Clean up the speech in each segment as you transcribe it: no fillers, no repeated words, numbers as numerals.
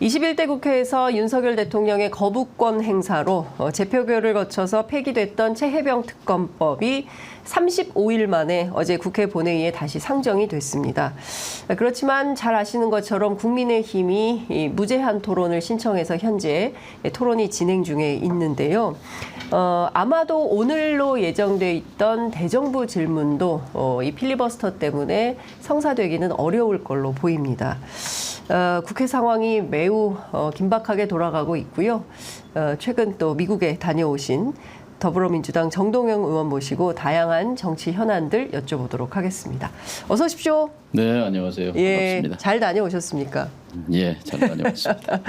21대 국회에서 윤석열 대통령의 거부권 행사로 재표결을 거쳐서 폐기됐던 최혜병 특검법이 35일 만에 어제 국회 본회의에 다시 상정이 됐습니다. 그렇지만 잘 아시는 것처럼 국민의힘이 무제한 토론을 신청해서 현재 토론이 진행 중에 있는데요. 아마도 오늘로 예정돼 있던 대정부 질문도 이 필리버스터 때문에 성사되기는 어려울 걸로 보입니다. 국회 상황이 매우 긴박하게 돌아가고 있고요. 최근 또 미국에 다녀오신 더불어민주당 정동영 의원 모시고 다양한 정치 현안들 여쭤보도록 하겠습니다. 어서 오십시오. 네, 안녕하세요. 반갑습니다. 잘 다녀오셨습니까? 예, 잘 다녀왔습니다.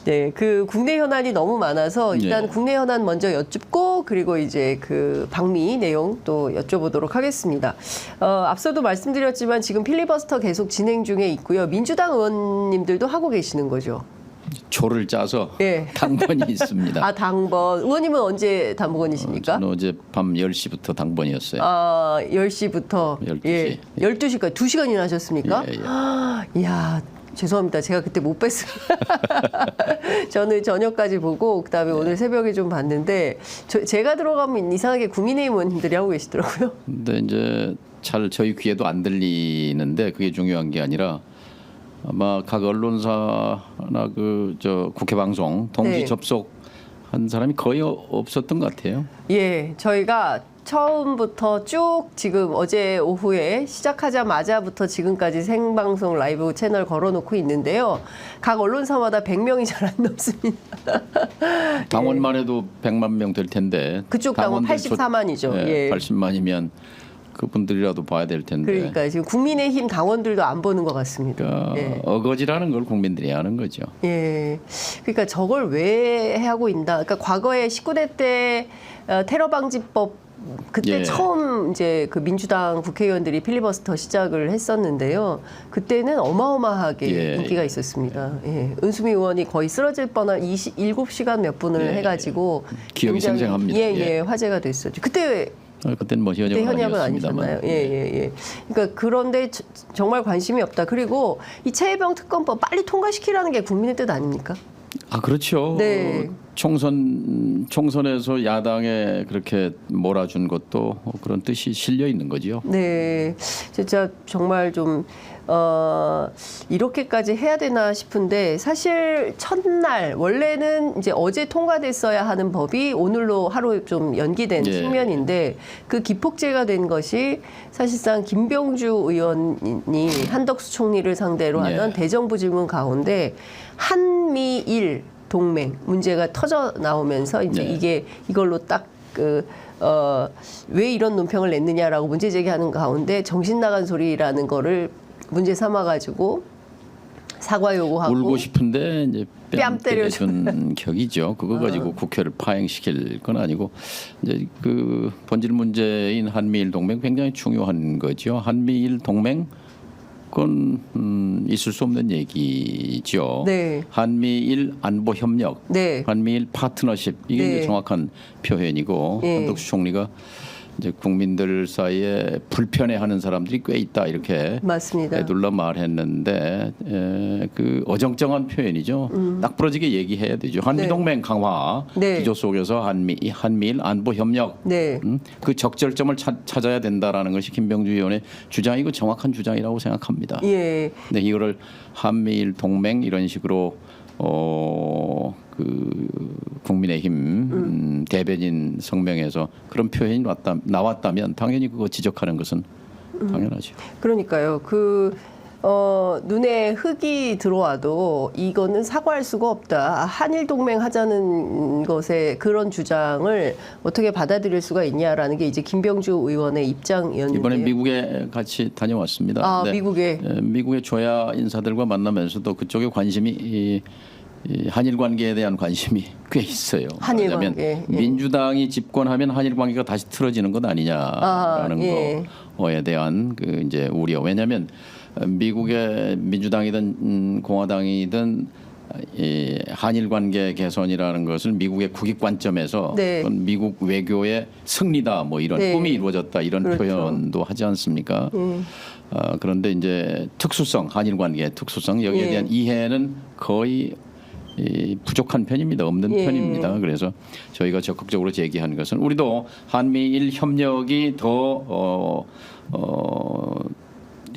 네, 그 국내 현안이 너무 많아서 일단 네. 국내 현안 먼저 여쭙고 그리고 이제 그 방미 내용 또 여쭤보도록 하겠습니다. 앞서도 말씀드렸지만 지금 필리버스터 계속 진행 중에 있고요. 민주당 의원님들도 하고 계시는 거죠? 조를 짜서 예. 당번이 있습니다. 아, 당번. 의원님은 언제 당번이십니까? 저는 어제 밤 10시부터 당번이었어요. 아, 10시부터 12시. 예. 12시까지 2시간이나 하셨습니까? 예, 예. 이야, 죄송합니다. 제가 그때 못 뵀습니다. 저는 저녁까지 보고 그다음에 오늘 새벽에 좀 봤는데 제가 들어가면 이상하게 국민의힘 의원님들이 하고 계시더라고요. 근데 이제 잘 저희 귀에도 안 들리는데 그게 중요한 게 아니라 아마 각 언론사나 국회 방송 동시 네. 접속한 사람이 거의 없었던 것 같아요. 예, 저희가 처음부터 쭉 지금 어제 오후에 시작하자마자부터 지금까지 생방송 라이브 채널 걸어놓고 있는데요. 각 언론사마다 100명이 잘 안 넘습니다. 당원만 해도 100만 명 될 텐데. 그쪽 당원 84만이죠. 예, 예. 80만이면 그분들이라도 봐야 될 텐데. 그러니까 지금 국민의힘 당원들도 안 보는 것 같습니다. 그러니까 예. 어거지라는 걸 국민들이 아는 거죠. 예. 그러니까 저걸 왜 하고 있나? 그러니까 과거에 19대 때 테러 방지법 그때 예. 처음 이제 그 민주당 국회의원들이 필리버스터 시작을 했었는데요. 그때는 어마어마하게 예. 인기가 있었습니다. 예. 은수미 의원이 거의 쓰러질 뻔한 27시간 몇 분을 예. 해가지고 기억이 굉장히 생생합니다. 예, 예. 화제가 됐었죠. 그때 그때는 뭐 현역은 현역은 아니었습니다만. 아니셨나요? 예. 그러니까 그런데 정말 관심이 없다. 그리고 이 최혜병 특검법 빨리 통과시키라는 게 국민의 뜻 아닙니까? 아 그렇죠. 네. 총선에서 야당에 그렇게 몰아준 것도 그런 뜻이 실려 있는 거죠. 네, 진짜 정말 좀 이렇게까지 해야 되나 싶은데 사실 첫날 원래는 이제 어제 통과됐어야 하는 법이 오늘로 하루 좀 연기된 예. 측면인데 그 기폭제가 된 것이 사실상 김병주 의원이 한덕수 총리를 상대로 하던 예. 대정부 질문 가운데 한미일 동맹 문제가 터져 나오면서 이제 네. 이걸로 딱 왜 이런 논평을 냈느냐라고 문제 제기하는 가운데 정신 나간 소리라는 거를 문제 삼아가지고 사과 요구하고 울고 싶은데 이제 뺨 때려준 격이죠. 그거 가지고 국회를 파행시킬 건 아니고 이제 그 본질 문제인 한미일 동맹 굉장히 중요한 거죠. 한미일 동맹 그건 있을 수 없는 얘기죠. 네. 한미일 안보 협력, 네. 한미일 파트너십 이게 네. 이제 정확한 표현이고 네. 한덕수 총리가 이제 국민들 사이에 불편해하는 사람들이 꽤 있다 이렇게 맞습니다. 애둘러 말했는데 그 어정쩡한 표현이죠. 딱 부러지게 얘기해야 되죠. 한미동맹 강화 네. 기조 속에서 한미일 안보 협력 네. 그 적절점을 찾아야 된다라는 것이 김병주 의원의 주장이고 정확한 주장이라고 생각합니다. 예. 근데 이거를 한미일 동맹 이런 식으로 그 국민의힘 대변인 성명에서 그런 표현이 나왔다면 당연히 그거 지적하는 것은 당연하죠. 그러니까요. 눈에 흙이 들어와도 이거는 사과할 수가 없다. 한일 동맹 하자는 것에 그런 주장을 어떻게 받아들일 수가 있냐라는 게 이제 김병주 의원의 입장이었는데 이번에 미국에 같이 다녀왔습니다. 아, 네. 미국에 미국의 조야 인사들과 만나면서도 그쪽에 관심이 이 한일 관계에 대한 관심이 꽤 있어요. 한일 왜냐하면 관계, 예. 민주당이 집권하면 한일 관계가 다시 틀어지는 것 아니냐라는 예. 거에 대한 그 이제 우려. 왜냐하면 미국의 민주당이든 공화당이든 이 한일 관계 개선이라는 것을 미국의 국익 관점에서 네. 그건 미국 외교의 승리다 뭐 이런 네. 꿈이 이루어졌다 이런 그렇죠. 표현도 하지 않습니까? 그런데 이제 특수성 한일 관계의 특수성 여기에 예. 대한 이해는 거의 부족한 편입니다. 없는 예. 편입니다. 그래서 저희가 적극적으로 제기한 것은 우리도 한미일 협력이 더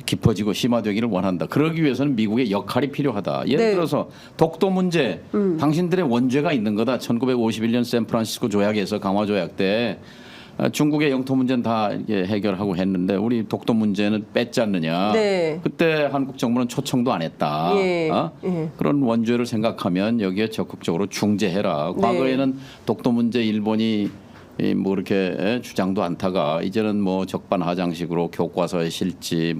깊어지고 심화되기를 원한다. 그러기 위해서는 미국의 역할이 필요하다. 예를 네. 들어서 독도 문제, 당신들의 원죄가 있는 거다. 1951년 샌프란시스코 조약에서 강화 조약 때 중국의 영토 문제는 다 이렇게 해결하고 했는데 우리 독도 문제는 뺐지 않느냐. 네. 그때 한국 정부는 초청도 안 했다. 예. 예. 그런 원죄를 생각하면 여기에 적극적으로 중재해라. 네. 과거에는 독도 문제 일본이 뭐 이렇게 주장도 않다가 이제는 뭐 적반하장식으로 교과서에 실지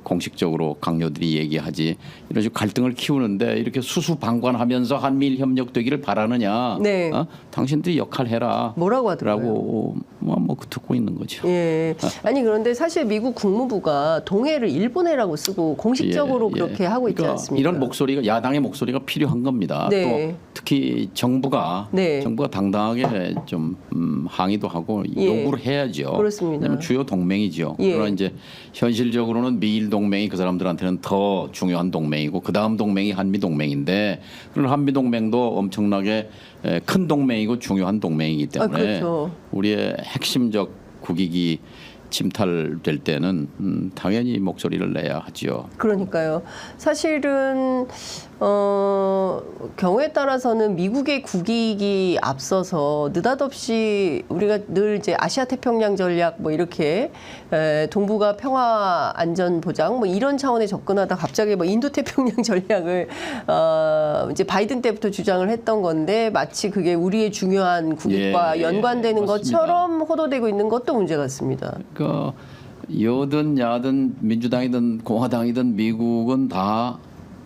공식적으로 강요들이 얘기하지 이런 식으로 갈등을 키우는데 이렇게 수수방관하면서 한미일 협력되기를 바라느냐? 네. 당신들이 역할해라. 뭐라고 하더라고요? 라고 뭐 듣고 있는 거죠. 예. 아니 그런데 사실 미국 국무부가 동해를 일본해라고 쓰고 공식적으로 예, 예. 그렇게 하고 있지 그러니까 않습니까? 이런 목소리가 야당의 목소리가 필요한 겁니다. 네. 또 특히 정부가 네. 당당하게 좀 항의도 하고 예. 요구를 해야죠. 그렇습니다. 왜냐하면 주요 동맹이죠. 예. 그러나 이제 현실적으로는 미일 동맹이 그 사람들한테는 더 중요한 동맹이고 그 다음 동맹이 한미 동맹인데 그런 한미 동맹도 엄청나게 큰 동맹이고 중요한 동맹이기 때문에 그렇죠. 우리의 핵심적 국익이 침탈될 때는 당연히 목소리를 내야 하죠. 그러니까요. 사실은 경우에 따라서는 미국의 국익이 앞서서 느닷없이 우리가 늘 이제 아시아 태평양 전략 뭐 이렇게 동북아 평화 안전 보장 뭐 이런 차원에 접근하다 갑자기 뭐 인도 태평양 전략을 이제 바이든 때부터 주장을 했던 건데 마치 그게 우리의 중요한 국익과 예, 연관되는 맞습니다. 것처럼 호도되고 있는 것도 문제 같습니다. 그러니까 여든 야든 민주당이든 공화당이든 미국은 다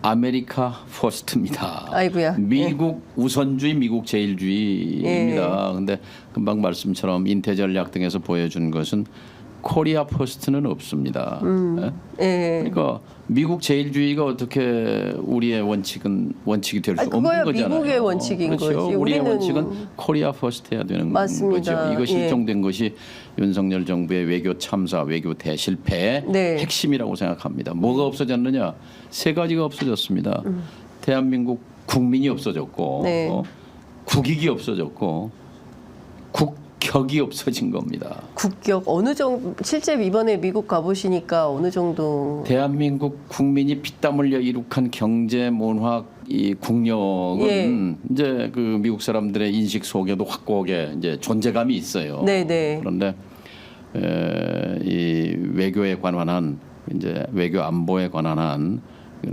아메리카 퍼스트입니다. 아이고야. 미국 우선주의, 미국 제일주의입니다. 근데 금방 말씀처럼 인태 전략 등에서 보여준 것은 코리아 퍼스트는 없습니다. 예. 그러니까 미국 제일주의가 어떻게 우리의 원칙이 될 수 없는 그거야 거잖아요. 미국의 원칙인 그렇죠. 거지. 우리의 우리는 원칙은 코리아 퍼스트 해야 되는 맞습니다. 거죠. 이것이 예. 실종된 것이 윤석열 정부의 외교 참사, 외교 대실패의 네. 핵심이라고 생각합니다. 뭐가 없어졌느냐? 세 가지가 없어졌습니다. 대한민국 국민이 없어졌고 네. 국익이 없어졌고 국격이 없어진 겁니다. 국격 어느 정도 실제 이번에 미국 가보시니까 어느 정도 대한민국 국민이 피땀 흘려 이룩한 경제, 문화, 이 국력은 예. 이제 그 미국 사람들의 인식 속에도 확고하게 이제 존재감이 있어요. 네네. 그런데 이 외교에 관한 한 이제 외교 안보에 관한 한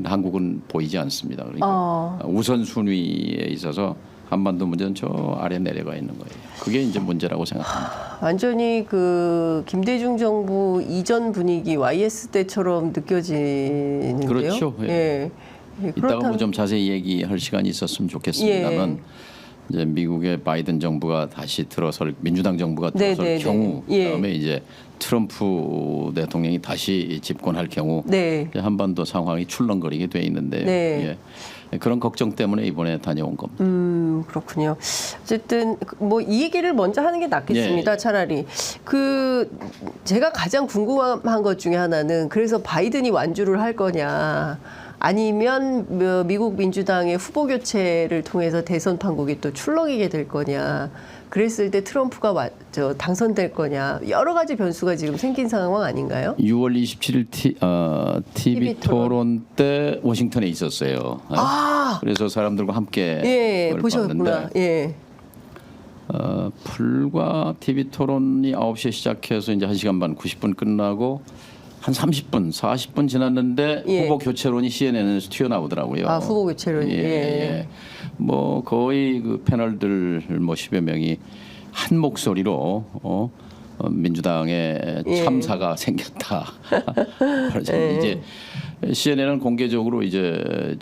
한국은 보이지 않습니다. 그러니까 우선순위에 있어서 한반도 문제는 저 아래 내려가 있는 거예요. 그게 이제 문제라고 생각합니다. 완전히 그 김대중 정부 이전 분위기 YS 때처럼 느껴지는데요. 그렇죠. 예. 예. 이따가 뭐 좀 자세히 얘기할 시간이 있었으면 좋겠습니다만 이제 미국의 바이든 정부가 다시 들어설 민주당 정부가 들어설 네네네. 경우 예. 그다음에 이제 트럼프 대통령이 다시 집권할 경우 네. 이제 한반도 상황이 출렁거리게 돼 있는데 네. 예. 그런 걱정 때문에 이번에 다녀온 겁니다. 그렇군요. 어쨌든 뭐 이 얘기를 먼저 하는 게 낫겠습니다. 예. 차라리 그 제가 가장 궁금한 것 중에 하나는 그래서 바이든이 완주를 할 거냐. 아니면 미국 민주당의 후보 교체를 통해서 대선 판국이 또 출렁이게 될 거냐. 그랬을 때 트럼프가 당선될 거냐. 여러 가지 변수가 지금 생긴 상황 아닌가요? 6월 27일 TV 토론 때 워싱턴에 있었어요. 그래서 사람들과 함께 예, 그걸 보셨구나. 봤는데 예. 불과 TV 토론이 9시에 시작해서 이제 1시간 반 90분 끝나고 한 30분, 40분 지났는데 예. 후보 교체론이 CNN에서 튀어나오더라고요. 후보 교체론이. 예. 뭐 거의 그 패널들 뭐 10여 명이 한 목소리로 민주당의 예. 참사가 생겼다. 그래서 이제 CNN은 공개적으로 이제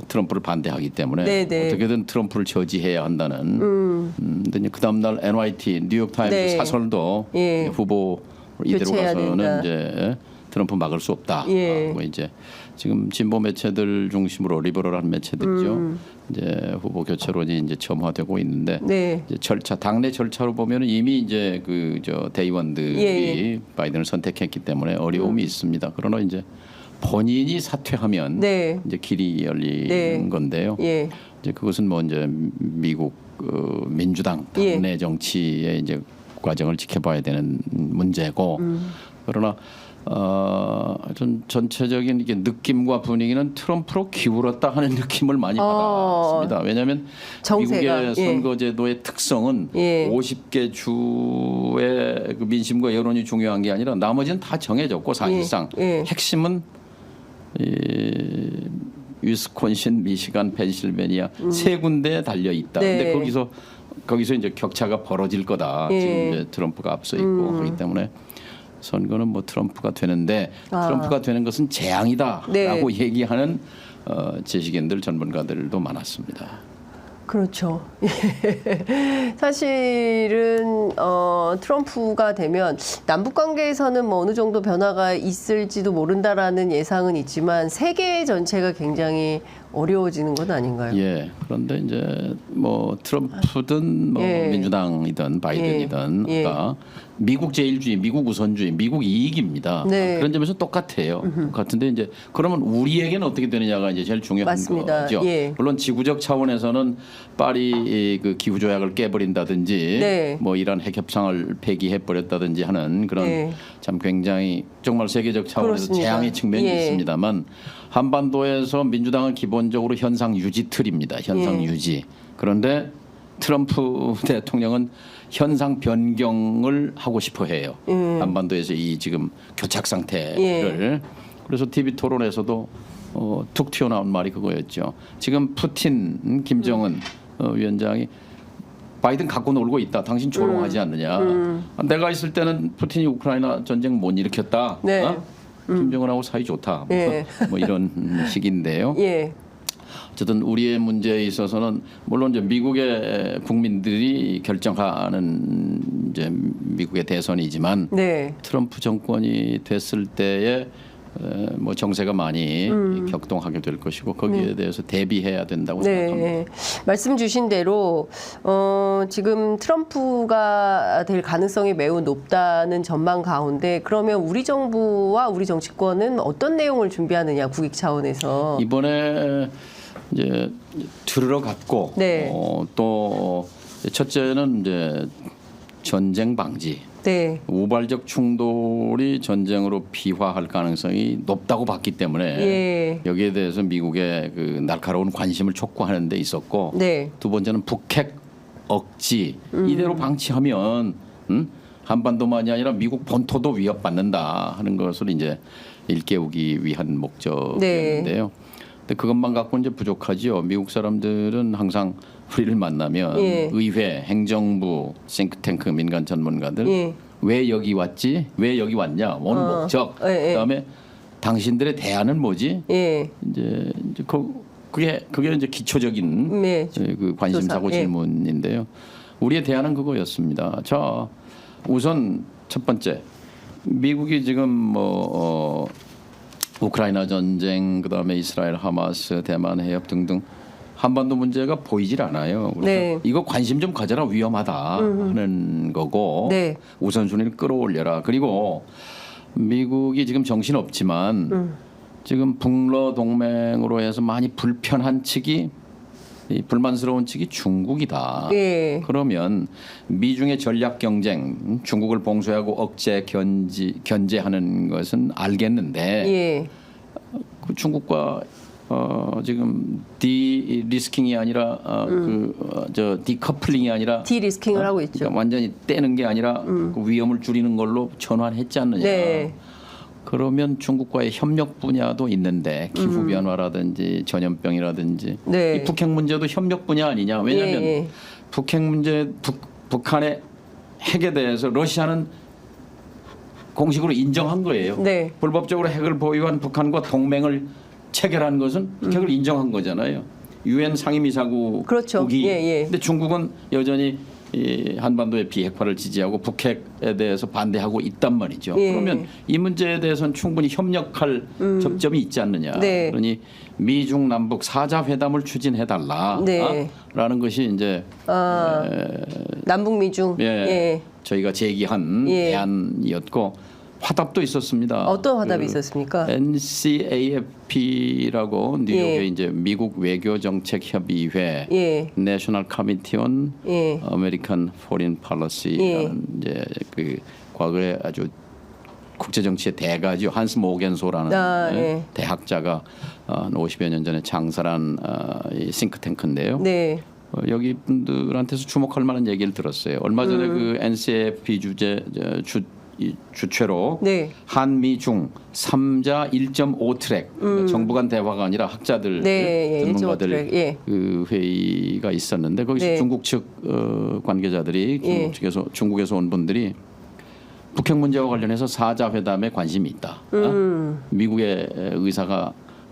트럼프를 반대하기 때문에 네네. 어떻게든 트럼프를 저지해야 한다는. 근데 그 다음 날 NYT 뉴욕 타임즈 네. 사설도 예. 후보 이대로 교체해야 가서는 된다. 이제 트럼프 막을 수 없다. 예. 뭐 이제 지금 진보 매체들 중심으로 리버럴한 매체들이죠. 이제 후보 교체론이 이제 점화되고 있는데 네. 이제 당내 절차로 보면은 이미 이제 대의원들이 예. 바이든을 선택했기 때문에 어려움이 있습니다. 그러나 이제 본인이 사퇴하면 네. 이제 길이 열리는 네. 건데요. 예. 이제 그것은 뭐 이제 미국 민주당 당내 정치의 이제 과정을 지켜봐야 되는 문제고 그러나 전 전체적인 이게 느낌과 분위기는 트럼프로 기울었다 하는 느낌을 많이 받았습니다. 왜냐하면 정세가, 미국의 선거제도의 특성은 50개 주의 그 민심과 여론이 중요한 게 아니라 나머지는 다 정해졌고 사실상 핵심은 위스콘신, 미시간, 펜실베니아 세 군데에 달려 있다. 근데 거기서 이제 격차가 벌어질 거다. 지금 이제 트럼프가 앞서 있고 그렇기 때문에 선거는 뭐 트럼프가 되는데 트럼프가 되는 것은 재앙이다라고 얘기하는 지식인들, 전문가들도 많았습니다. 그렇죠. 사실은 트럼프가 되면 남북 관계에서는 뭐 어느 정도 변화가 있을지도 모른다라는 예상은 있지만 세계 전체가 굉장히 어려워지는 건 아닌가요? 예. 그런데 이제 뭐 트럼프든 뭐 민주당이든 바이든이든 아까 미국 제일주의, 미국 우선주의, 미국 이익입니다. 그런 점에서 똑같아요. 같은데 이제 그러면 우리에게는 어떻게 되느냐가 이제 제일 중요한 맞습니다. 거죠. 물론 지구적 차원에서는 파리 그 기후 조약을 깨버린다든지 뭐 이란 핵 협상을 폐기해 버렸다든지 하는 그런 참 굉장히 정말 세계적 차원에서 그렇습니다. 재앙의 측면이 있습니다만 한반도에서 민주당은 기본적으로 현상 유지 틀입니다. 현상 유지. 그런데 트럼프 대통령은 현상 변경을 하고 싶어 해요. 한반도에서 이 지금 교착 상태를. 그래서 TV 토론에서도 툭 튀어나온 말이 그거였죠. 지금 푸틴, 김정은 위원장이 바이든 갖고 놀고 있다. 당신 조롱하지 않느냐. 내가 있을 때는 푸틴이 우크라이나 전쟁 못 일으켰다. 김정은하고 사이 좋다. 뭐 이런 식인데요. 어쨌든 우리의 문제에 있어서는 물론 이제 미국의 국민들이 결정하는 이제 미국의 대선이지만 트럼프 정권이 됐을 때에 뭐 정세가 많이 격동하게 될 것이고 거기에 대해서 대비해야 된다고 생각합니다. 말씀 주신 대로 지금 트럼프가 될 가능성이 매우 높다는 전망 가운데 그러면 우리 정부와 우리 정치권은 어떤 내용을 준비하느냐 국익 차원에서 이번에 이제 들으러 갔고 또 첫째는 이제 전쟁 방지. 우발적 충돌이 전쟁으로 비화할 가능성이 높다고 봤기 때문에 여기에 대해서 미국의 그 날카로운 관심을 촉구하는 데 있었고 두 번째는 북핵 억지 이대로 방치하면 한반도만이 아니라 미국 본토도 위협받는다 하는 것을 이제 일깨우기 위한 목적이었는데요. 근데 그것만 갖고 이제 부족하지요. 미국 사람들은 항상 우리를 만나면 의회, 행정부, 싱크탱크, 민간 전문가들 왜 여기 왔지? 왜 여기 왔냐? 온 목적. 그다음에 당신들의 대안은 뭐지? 이제 그게 이제 기초적인 그 관심사고 질문인데요. 우리의 대안은 그거였습니다. 자, 우선 첫 번째 미국이 지금 뭐 우크라이나 전쟁, 그다음에 이스라엘 하마스, 대만 해협 등등 한반도 문제가 보이질 않아요. 그래서 이거 관심 좀 가져라 위험하다 하는 거고 우선순위를 끌어올려라. 그리고 미국이 지금 정신 없지만 지금 북러 동맹으로 해서 많이 불편한 측이 불만스러운 측이 중국이다. 그러면 미중의 전략 경쟁, 중국을 봉쇄하고 억제 견제하는 것은 알겠는데 그 중국과 지금 디리스킹이 아니라 디커플링이 아니라 디리스킹을 하고 있죠. 그러니까 완전히 떼는 게 아니라 그 위험을 줄이는 걸로 전환했지 않느냐. 그러면 중국과의 협력 분야도 있는데 기후 변화라든지 전염병이라든지 이 북핵 문제도 협력 분야 아니냐. 왜냐하면 북핵 문제 북한의 핵에 대해서 러시아는 공식으로 인정한 거예요. 불법적으로 핵을 보유한 북한과 동맹을 체결한 것은 북핵을 인정한 거잖아요. 유엔 상임이사국이. 근데 중국은 여전히 이 한반도의 비핵화를 지지하고 북핵에 대해서 반대하고 있단 말이죠. 그러면 이 문제에 대해서는 충분히 협력할 접점이 있지 않느냐. 그러니 미중 남북 4자 회담을 추진해달라라는 것이 이제 남북 미중 저희가 제기한 대안이었고 화답도 있었습니다. 어떤 화답이 있었습니까? NCAFP라고 뉴욕의 예. 이제 미국 외교정책협의회, 예. National Committee on 예. American Foreign Policy라는 이제 그 과거에 아주 국제 정치의 대가죠. 한스 모겐소라는 예. 대학자가 한 50여 년 전에 창설한 이 싱크탱크인데요. 네. 여기 분들한테서 주목할 만한 얘기를 들었어요. 얼마 전에 그 NCAFP 주최로 네. 한미 중 3자 1.5 트랙 정부 간 대화가 아니라 학자들 네, 예, 전문가들 1.5 트랙, 예. 그 회의가 있었는데 거기서 네. 중국 측 관계자들이 예. 중국에서 온 분들이 북핵 문제와 관련해서 4자 회담에 관심이 있다. 미국의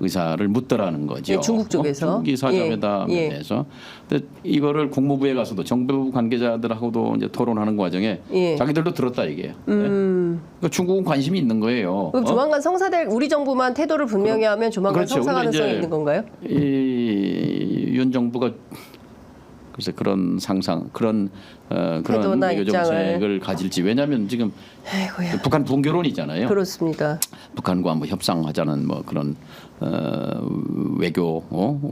의사를 묻더라는 거죠. 예, 중국 쪽에서. 중국이 4자 예. 회담에 예. 대해서. 근데 이거를 국무부에 가서도 정부 관계자들하고도 이제 토론하는 과정에 예. 자기들도 들었다 이게요. 그러니까 중국은 관심이 있는 거예요. 그럼 조만간 성사될 우리 정부만 태도를 분명히 하면 조만간 그렇죠. 성사 근데 가능성이 이제 있는 건가요? 윤 정부가 글쎄 그런 상상, 그런 태도나 외교 정책을 가질지. 왜냐하면 지금 아이고야. 북한 분결론이잖아요. 그렇습니다. 북한과 뭐 협상하자는 뭐 그런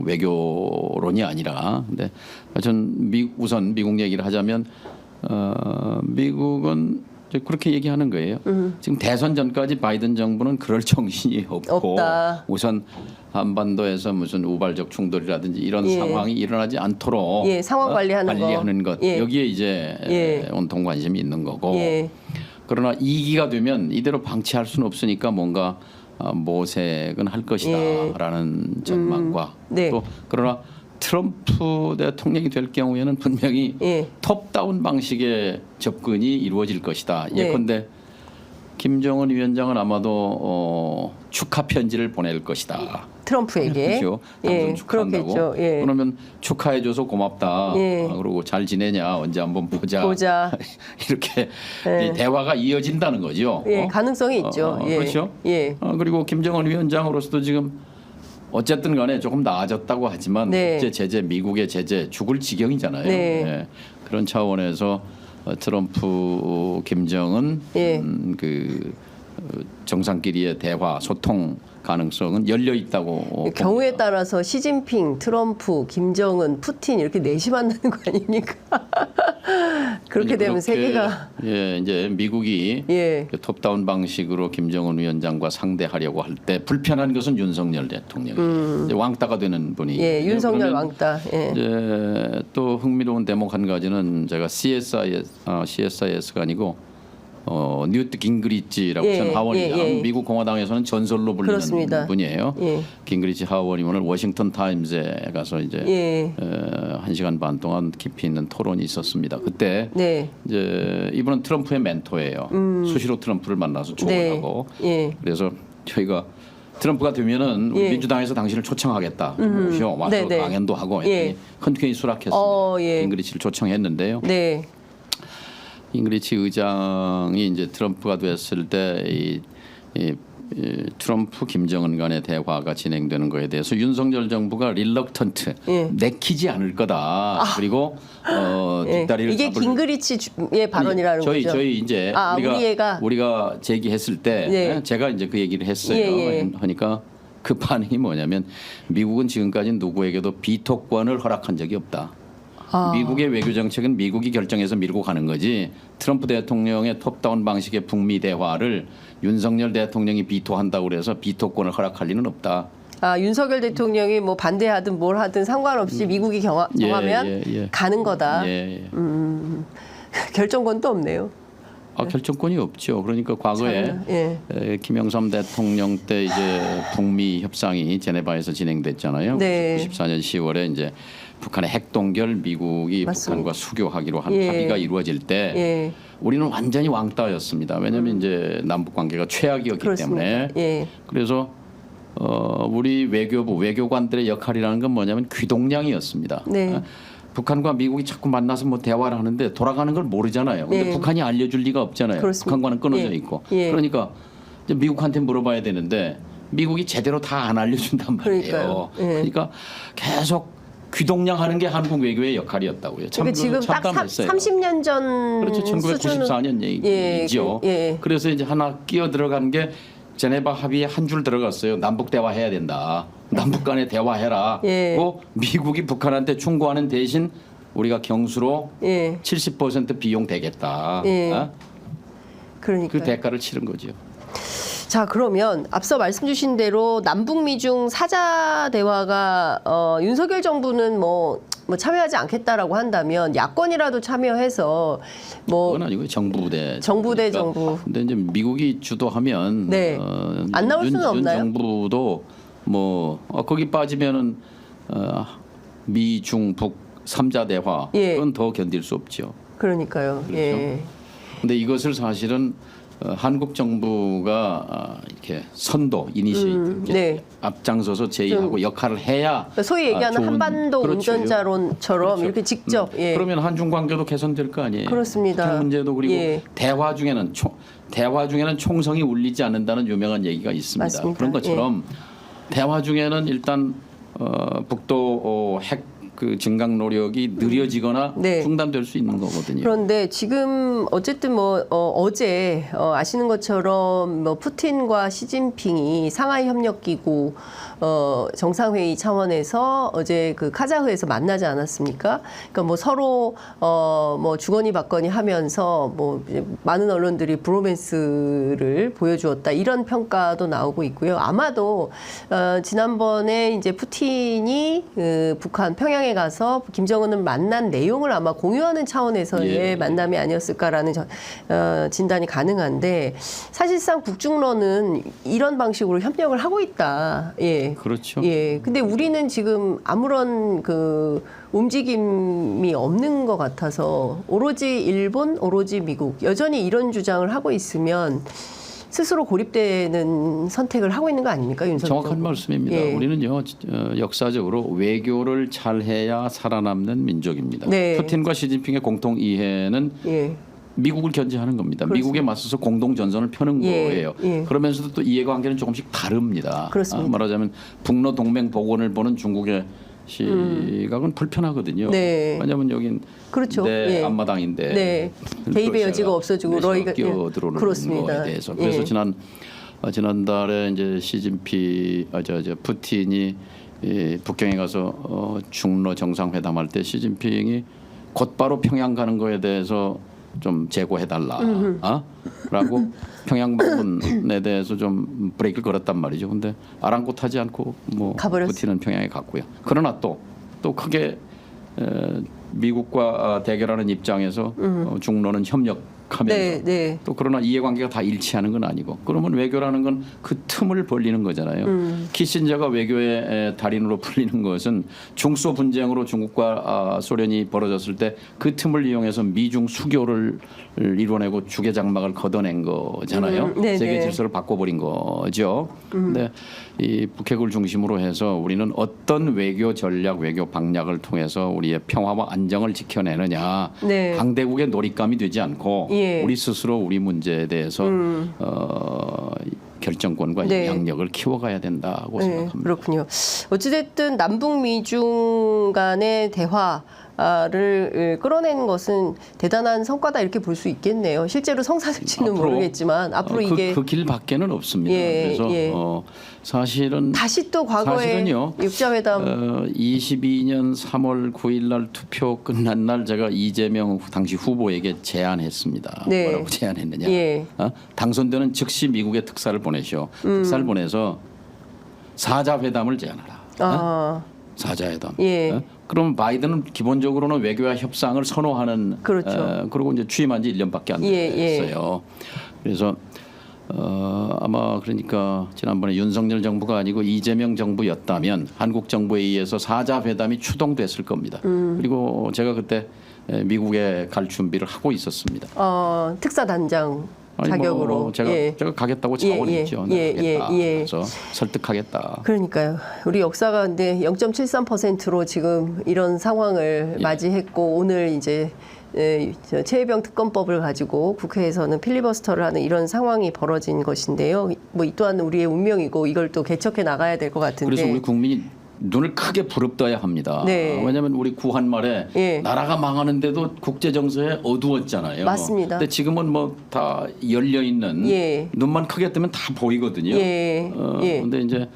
외교론이 아니라. 근데 전 우선 미국 얘기를 하자면 미국은 이제 그렇게 얘기하는 거예요. 지금 대선 전까지 바이든 정부는 그럴 정신이 없고 없다. 우선 한반도에서 무슨 우발적 충돌이라든지 이런 예. 상황이 일어나지 않도록 예, 상황 관리하는 것 예. 여기에 이제 예. 온통 관심이 있는 거고. 예. 그러나 2기가 되면 이대로 방치할 수는 없으니까 뭔가 모색은 할 것이다라는 전망과 네. 또 그러나 트럼프 대통령이 될 경우에는 분명히 예. 톱다운 방식의 접근이 이루어질 것이다. 네. 예컨대 김정은 위원장은 아마도 축하 편지를 보낼 것이다. 트럼프에게. 그렇죠. 예. 당선 축하한다고. 그렇겠죠. 예. 그러면 축하해줘서 고맙다. 예. 그리고 잘 지내냐 언제 한번 보자. 이렇게 예. 이 대화가 이어진다는 거죠. 예, 가능성이 있죠. 예. 그렇죠. 예. 그리고 김정은 위원장으로서도 지금 어쨌든 간에 조금 나아졌다고 하지만 네. 국제 제재, 미국의 제재 죽을 지경이잖아요. 네. 예. 그런 차원에서 트럼프, 김정은 예. 정상끼리의 대화, 소통 가능성은 열려 있다고 경우에 따라서 시진핑, 트럼프, 김정은, 푸틴 이렇게 넷이 만나는 거 아닙니까? 그렇게 되면 세계가 이제 미국이 예. 톱다운 방식으로 김정은 위원장과 상대하려고 할 때 불편한 것은 윤석열 대통령이 이제 왕따가 되는 분이 예, 윤석열 그러면 왕따. 예. 이제 또 흥미로운 대목 한 가지는 제가 CSIS가 아니고 뉴트 깅그리치라고 예, 전 하원의장, 예, 예. 미국 공화당에서는 전설로 불리는 그렇습니다. 분이에요. 예. 깅그리치 하원이 오늘 워싱턴 타임즈에 가서 이제 예. 1시간 반 동안 깊이 있는 토론이 있었습니다. 그때 네. 이제 이분은 트럼프의 멘토예요. 수시로 트럼프를 만나서 네. 조언하고. 예. 그래서 저희가 트럼프가 되면은 우리 예. 민주당에서 당신을 초청하겠다. 오셔 와서 네네. 강연도 하고 예. 했더니 흔쾌히 수락했습니다. 예. 깅그리치를 초청했는데요. 네. 깅그리치 의장이 이제 트럼프가 됐을 때 이 트럼프 김정은 간의 대화가 진행되는 거에 대해서 윤석열 정부가 릴럭턴트 예. 내키지 않을 거다. 그리고 예. 뒷다리를 이게 잡을 긴그리치의 발언이라는 거죠. 저희 이제 우리가 제기했을 때 네. 제가 이제 그 얘기를 했어요. 예. 하니까 그 반응이 뭐냐면 미국은 지금까지 누구에게도 비토권을 허락한 적이 없다. 미국의 외교 정책은 미국이 결정해서 밀고 가는 거지. 트럼프 대통령의 톱다운 방식의 북미 대화를 윤석열 대통령이 비토한다고 그래서 비토권을 허락할 리는 없다. 윤석열 대통령이 뭐 반대하든 뭘 하든 상관없이 미국이 정하면 가는 거다. 결정권도 없네요. 결정권이 없죠. 그러니까 과거에 김영삼 대통령 때 이제 북미 협상이 제네바에서 진행됐잖아요. 네. 94년 10월에 이제 북한의 핵 동결 미국이 맞습니다. 북한과 수교하기로 한 합의가 이루어질 때 우리는 완전히 왕따였습니다. 왜냐하면 이제 남북 관계가 최악이었기 그렇습니다. 때문에. 그래서 우리 외교관들의 역할이라는 건 뭐냐면 귀동냥이었습니다. 네. 북한과 미국이 자꾸 만나서 뭐 대화를 하는데 돌아가는 걸 모르잖아요. 근데 북한이 알려줄 리가 없잖아요. 그렇습니다. 북한과는 끊어져 있고. 그러니까 이제 미국한테 물어봐야 되는데 미국이 제대로 다 안 알려준단 말이에요. 그러니까 계속 귀동냥하는 게 한국 외교의 역할이었다고요. 참 그러니까 지금 딱 참담했어요. 30년 전 그렇죠. 1994년 얘기죠. 예. 그래서 이제 하나 끼어 들어간 게 제네바 합의에 한 줄 들어갔어요. 남북 대화해야 된다. 남북 간에 대화해라. 예. 미국이 북한한테 충고하는 대신 우리가 경수로 예. 70% 비용 대겠다. 예. 어? 그러니까 그 대가를 치른 거죠. 자, 그러면 앞서 말씀 주신 대로 남북 미중 사자 대화가 윤석열 정부는 뭐 참여하지 않겠다라고 한다면 야권이라도 참여해서 뭐 그건 아니고 정부 대 정부. 근데 이제 미국이 주도하면 네. 안 나올 수는 없나요? 윤 정부도 뭐 거기 빠지면은 미중 북 3자 대화 예. 그건 더 견딜 수 없죠. 그러니까요. 그렇죠? 예. 근데 이것을 사실은 한국 정부가 이렇게 선도 이니시에이트 네. 앞장서서 제의하고 역할을 해야 그러니까 소위 얘기하는 좋은, 한반도 그렇죠. 운전자론처럼 그렇죠. 이렇게 직접 예. 그러면 한중 관계도 개선될 거 아니에요. 그렇습니다. 북한 문제도 그리고 예. 대화 중에는 총성이 울리지 않는다는 유명한 얘기가 있습니다. 맞습니다. 그런 것처럼 대화 중에는 일단 북도 핵 그 증강 노력이 느려지거나 네. 중단될 수 있는 거거든요. 그런데 지금 어쨌든 뭐 어제 아시는 것처럼 뭐 푸틴과 시진핑이 상하이 협력기구 정상회의 차원에서 어제 그 카자흐에서 만나지 않았습니까? 그러니까 뭐 서로 뭐 주거니 받거니 하면서 뭐 이제 많은 언론들이 브로맨스를 보여주었다 이런 평가도 나오고 있고요. 아마도 지난번에 이제 푸틴이 북한 평양에 가서 김정은을 만난 내용을 아마 공유하는 차원에서의 예. 만남이 아니었을까라는 진단이 가능한데 사실상 북중러는 이런 방식으로 협력을 하고 있다. 예. 그렇죠. 예. 근데 우리는 지금 아무런 그 움직임이 없는 것 같아서 오로지 일본, 오로지 미국 여전히 이런 주장을 하고 있으면 스스로 고립되는 선택을 하고 있는 거 아닙니까, 윤석열 정확한 정부? 말씀입니다. 예. 우리는요 역사적으로 외교를 잘해야 살아남는 민족입니다. 네. 푸틴과 시진핑의 공통 이해는 예. 미국을 견제하는 겁니다. 그렇습니다. 미국에 맞서서 공동 전선을 펴는 예, 거예요. 예. 그러면서도 또 이해관계는 조금씩 다릅니다. 그렇습니다. 말하자면 북러 동맹 복원을 보는 중국의 시각은 불편하거든요. 네. 왜냐하면 여긴 그렇죠. 내 예. 앞마당인데 네. 개입의 여지가 없어지고 러시아가 러시아가 끼어들어오는 그렇습니다. 거에 대해서 그래서 예. 지난달에 이제 푸틴이 북경에 가서 중러 정상회담할 때 시진핑이 곧바로 평양 가는 거에 대해서 좀 재고해달라, 라고 평양 방문에 대해서 좀 브레이크를 걸었단 말이죠. 근데 아랑곳하지 않고 뭐 가버렸어요. 푸틴은 평양에 갔고요. 그러나 또 크게 미국과 대결하는 입장에서 중로는 협력하면서 네, 네. 또 그러나 이해관계가 다 일치하는 건 아니고 그러면 외교라는 건 그 틈을 벌리는 거잖아요. 키신저가 외교의 달인으로 불리는 것은 중소 분쟁으로 중국과 소련이 벌어졌을 때 그 틈을 이용해서 미중 수교를 이뤄내고 주계 장막을 걷어낸 거잖아요. 네, 세계 네. 질서를 바꿔버린 거죠. 근데 이 북핵을 중심으로 해서 우리는 어떤 외교 전략, 외교 방략을 통해서 우리의 평화와 안정을 지켜내느냐, 네. 강대국의 놀잇감이 되지 않고 예. 우리 스스로 우리 문제에 대해서 결정권과 네. 영향력을 키워가야 된다고 네, 생각합니다. 그렇군요. 어찌됐든 남북 미중 간의 대화를 끌어내는 것은 대단한 성과다 이렇게 볼 수 있겠네요. 실제로 성사될지는 앞으로, 모르겠지만 앞으로 이게 그 길밖에는 없습니다. 예, 그래서 예. 사실은 다시 또 과거에 사실은요. 육자회담 22년 3월 9일 날 투표 끝난 날 제가 이재명 당시 후보에게 제안했습니다. 네. 뭐라고 제안했느냐? 예. 당선되는 즉시 미국에 특사를 보내시오. 특사를 보내서 사자회담을 제안하라. 아, 사자회담. 예. 그럼 바이든은 기본적으로는 외교와 협상을 선호하는. 그렇죠. 그리고 이제 취임한 지 1년밖에 안 예, 예. 됐어요. 그래서 아마 그러니까 지난번에 윤석열 정부가 아니고 이재명 정부였다면 한국 정부에 의해서 사자회담이 추동됐을 겁니다. 그리고 제가 그때 미국에 갈 준비를 하고 있었습니다. 특사단장 아니, 자격으로 뭐 제가 가겠다고 자원했죠. 가겠다. 그래서 설득하겠다. 그러니까요. 우리 역사가 근데 0.73%로 지금 이런 상황을 맞이했고 오늘 이제 최혜병 특검법을 가지고 국회에서는 필리버스터를 하는 이런 상황이 벌어진 것인데요. 뭐 이 또한 우리의 운명이고 이걸 또 개척해 나가야 될 것 같은데. 그래서 우리 국민이 눈을 크게 부릅떠야 합니다. 네. 왜냐하면 우리 구한 말에 예. 나라가 망하는데도 국제 정세에 어두웠잖아요. 맞습니다. 근데 지금은 뭐 다 열려 있는 예. 눈만 크게 뜨면 다 보이거든요. 예. 예. 근데 이제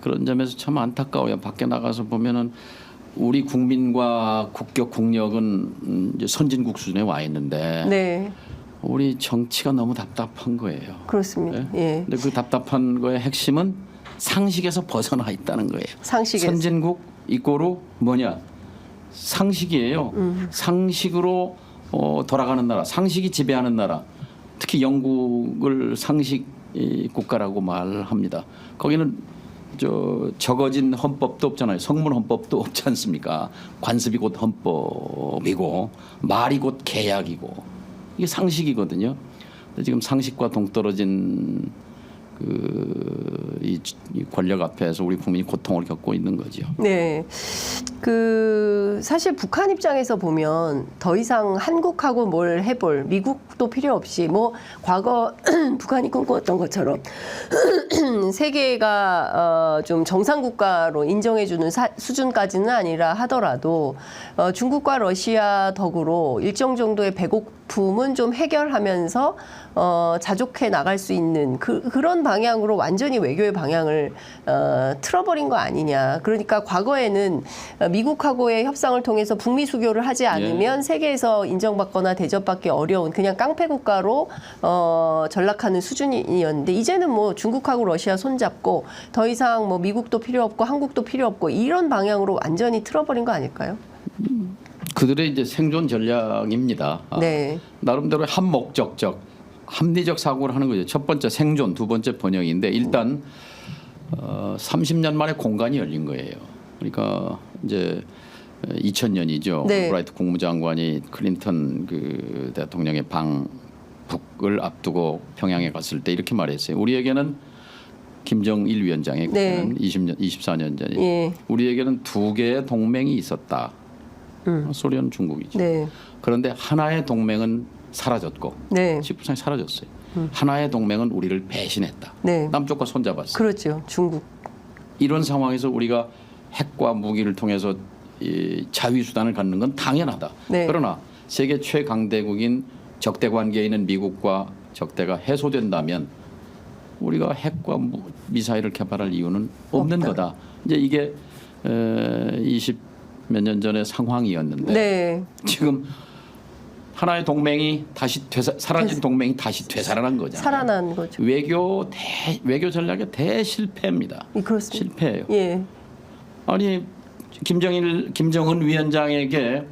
그런 점에서 참 안타까워요. 밖에 나가서 보면은 우리 국민과 국격 국력은 이제 선진국 수준에 와 있는데 네. 우리 정치가 너무 답답한 거예요. 그렇습니다. 네? 예. 근데 그 답답한 거의 핵심은 상식에서 벗어나 있다는 거예요. 상식에서. 선진국 이꼬르 뭐냐? 상식이에요. 상식으로 돌아가는 나라, 상식이 지배하는 나라. 특히 영국을 상식 국가라고 말합니다. 거기는 적어진 헌법도 없잖아요. 성문 헌법도 없지 않습니까? 관습이 곧 헌법이고 말이 곧 계약이고 이게 상식이거든요. 근데 지금 상식과 동떨어진 이 권력 앞에서 우리 국민이 고통을 겪고 있는 거죠. 네. 사실 북한 입장에서 보면 더 이상 한국하고 뭘 해볼 미국도 필요 없이 뭐 과거 북한이 꿈꾸었던 것처럼 세계가 좀 정상 국가로 인정해주는 수준까지는 아니라 하더라도 중국과 러시아 덕으로 일정 정도의 배고픔은 좀 해결하면서 자족해 나갈 수 있는 그런 방향으로 완전히 외교의 방향을 틀어버린 거 아니냐. 그러니까 과거에는 미국하고의 협상을 통해서 북미 수교를 하지 않으면 세계에서 인정받거나 대접받기 어려운 그냥 깡패 국가로 전락하는 수준이었는데 이제는 뭐 중국하고 러시아 손잡고 더 이상 뭐 미국도 필요 없고 한국도 필요 없고 이런 방향으로 완전히 틀어버린 거 아닐까요? 그들의 이제 생존 전략입니다. 네. 나름대로 한목적적 합리적 사고를 하는 거죠. 첫 번째 생존, 두 번째 번영인데 일단 30년 만에 공간이 열린 거예요. 그러니까 이제 2000년이죠. 네. 브라이트 국무장관이 클린턴 그 대통령의 방북을 앞두고 평양에 갔을 때 이렇게 말했어요. 우리에게는 김정일 위원장의 네. 그때는 24년 전에 예. 우리에게는 두 개의 동맹이 있었다. 소련, 중국이죠. 네. 그런데 하나의 동맹은 사라졌고 네. 직부상이 사라졌어요. 하나의 동맹은 우리를 배신했다. 네. 남쪽과 손잡았어요. 그렇죠. 중국. 이런 상황에서 우리가 핵과 무기를 통해서 이 자위 수단을 갖는 건 당연하다. 네. 그러나 세계 최강대국인 적대 관계에 있는 미국과 적대가 해소된다면 우리가 핵과 미사일을 개발할 이유는 없는 없다. 거다. 이제 이게 20 몇 년 전의 상황이었는데 네. 지금 하나의 동맹이 다시 사라진 동맹이 다시 되살아난 거잖아요. 살아난 거죠. 외교 전략의 대실패입니다. 그렇습니다. 실패예요. 예. 아니 김정은 위원장에게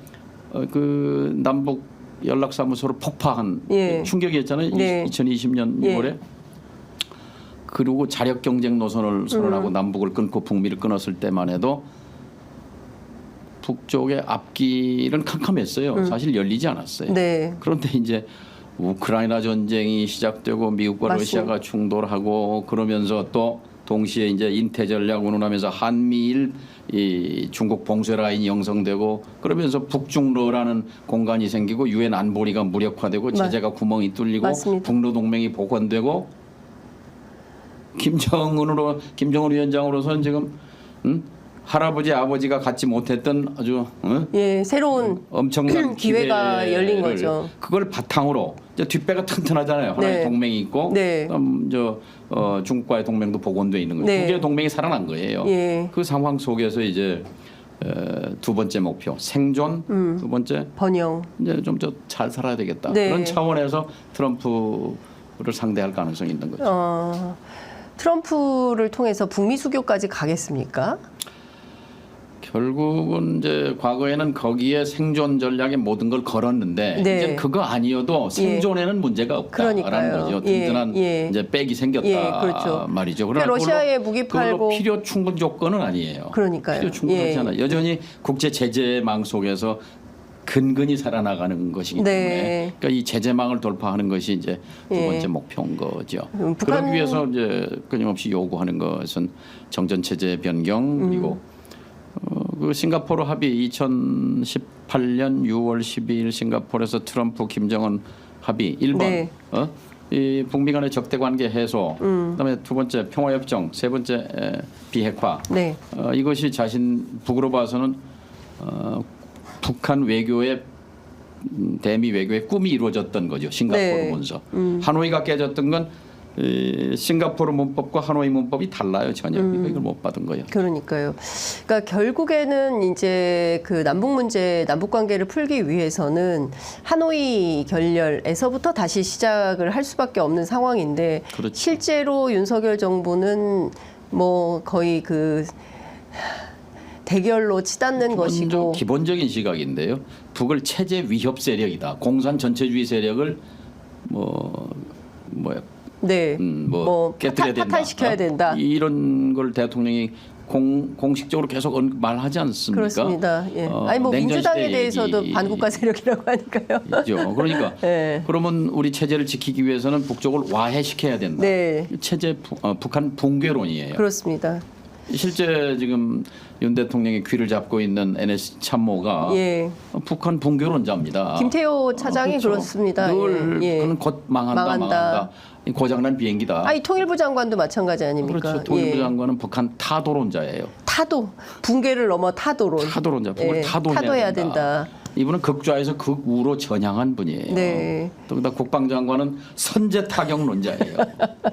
그 남북 연락사무소를 폭파한 예. 충격이었잖아요. 네. 2020년 예. 6월에. 그리고 자력 경쟁 노선을 선언하고 남북을 끊고 북미를 끊었을 때만 해도 북쪽의 앞길은 캄캄했어요. 사실 열리지 않았어요. 네. 그런데 이제 우크라이나 전쟁이 시작되고 미국과 맞습니다. 러시아가 충돌하고 그러면서 또 동시에 이제 인태 전략 운운하면서 한미일 이 중국 봉쇄 라인이 형성되고 그러면서 북중러라는 공간이 생기고 유엔 안보리가 무력화되고 제재가 구멍이 뚫리고 맞습니다. 북러 동맹이 복원되고 김정은 위원장으로서는 지금 할아버지 아버지가 갖지 못했던 아주 예, 새로운 엄청난 기회가 기회를 열린 거죠. 그걸 바탕으로 이제 뒷배가 튼튼하잖아요. 하나의 네. 동맹이 있고 네. 중국과의 동맹도 복원돼 있는 거예요. 네. 두 개의 동맹이 살아난 거예요. 예. 그 상황 속에서 이제 두 번째 목표 생존, 두 번째 번영. 이제 좀 더 잘 살아야 되겠다. 네. 그런 차원에서 트럼프를 상대할 가능성이 있는 거죠. 트럼프를 통해서 북미 수교까지 가겠습니까? 결국은 이제 과거에는 거기에 생존 전략에 모든 걸 걸었는데 네. 이제 그거 아니어도 생존에는 문제가 없다라는 그러니까요. 거죠. 든든한 예. 이제 백이 생겼다 예, 그렇죠. 말이죠. 그러니까 러시아에 무기 팔고 그걸로 필요 충분 조건은 아니에요. 그러니까요. 필요 충분하지 예. 않아요. 여전히 국제 제재망 속에서 근근히 살아나가는 것이기 네. 때문에 그러니까 이 제재망을 돌파하는 것이 이제 두 예. 번째 목표인 거죠. 북한- 그러기 위해서 이제 끊임없이 요구하는 것은 정전 체제 변경 그리고 그 싱가포르 합의 2018년 6월 12일 싱가포르에서 트럼프 김정은 합의 1번 네. 이 북미 간의 적대 관계 해소, 그다음에 두 번째 평화협정, 세 번째 비핵화. 네. 이것이 북으로 봐서는 북한 외교의 대미 외교의 꿈이 이루어졌던 거죠. 싱가포르 네. 문서. 하노이가 깨졌던 건 싱가포르 문법과 하노이 문법이 달라요. 전혀 이걸 못 받은 거예요. 그러니까요. 그러니까 결국에는 이제 그 남북 문제, 남북 관계를 풀기 위해서는 하노이 결렬에서부터 다시 시작을 할 수밖에 없는 상황인데 그렇죠. 실제로 윤석열 정부는 뭐 거의 그 대결로 치닫는 것이고 기본적인 시각인데요. 북을 체제 위협 세력이다. 공산 전체주의 세력을 네. 뭐 깨뜨려야 된다. 파탄시켜야 된다. 이런 걸 대통령이 공식적으로 계속 말하지 않습니까? 그렇습니다. 예. 아니 뭐 냉전 민주당에 시대 대해서도 얘기. 반국가 세력이라고 하니까요. 있죠. 그러니까 네. 그러면 우리 체제를 지키기 위해서는 북쪽을 와해시켜야 된다. 네. 체제 북한 붕괴론이에요. 그렇습니다. 실제 지금 윤 대통령이 귀를 잡고 있는 NSC 참모가 예. 북한 붕괴론자입니다. 김태호 차장이 그렇죠. 그렇습니다. 늘 예. 그는 곧 망한다. 고장난 비행기다. 아니 통일부 장관도 마찬가지 아닙니까? 그렇죠. 통일부 예. 장관은 북한 타도론자예요. 타도 붕괴를 넘어 타도론. 타도론자. 북을 예. 타도해야 된다. 이분은 극좌에서 극우로 전향한 분이에요. 네. 또 국방장관은 선제 타격론자예요.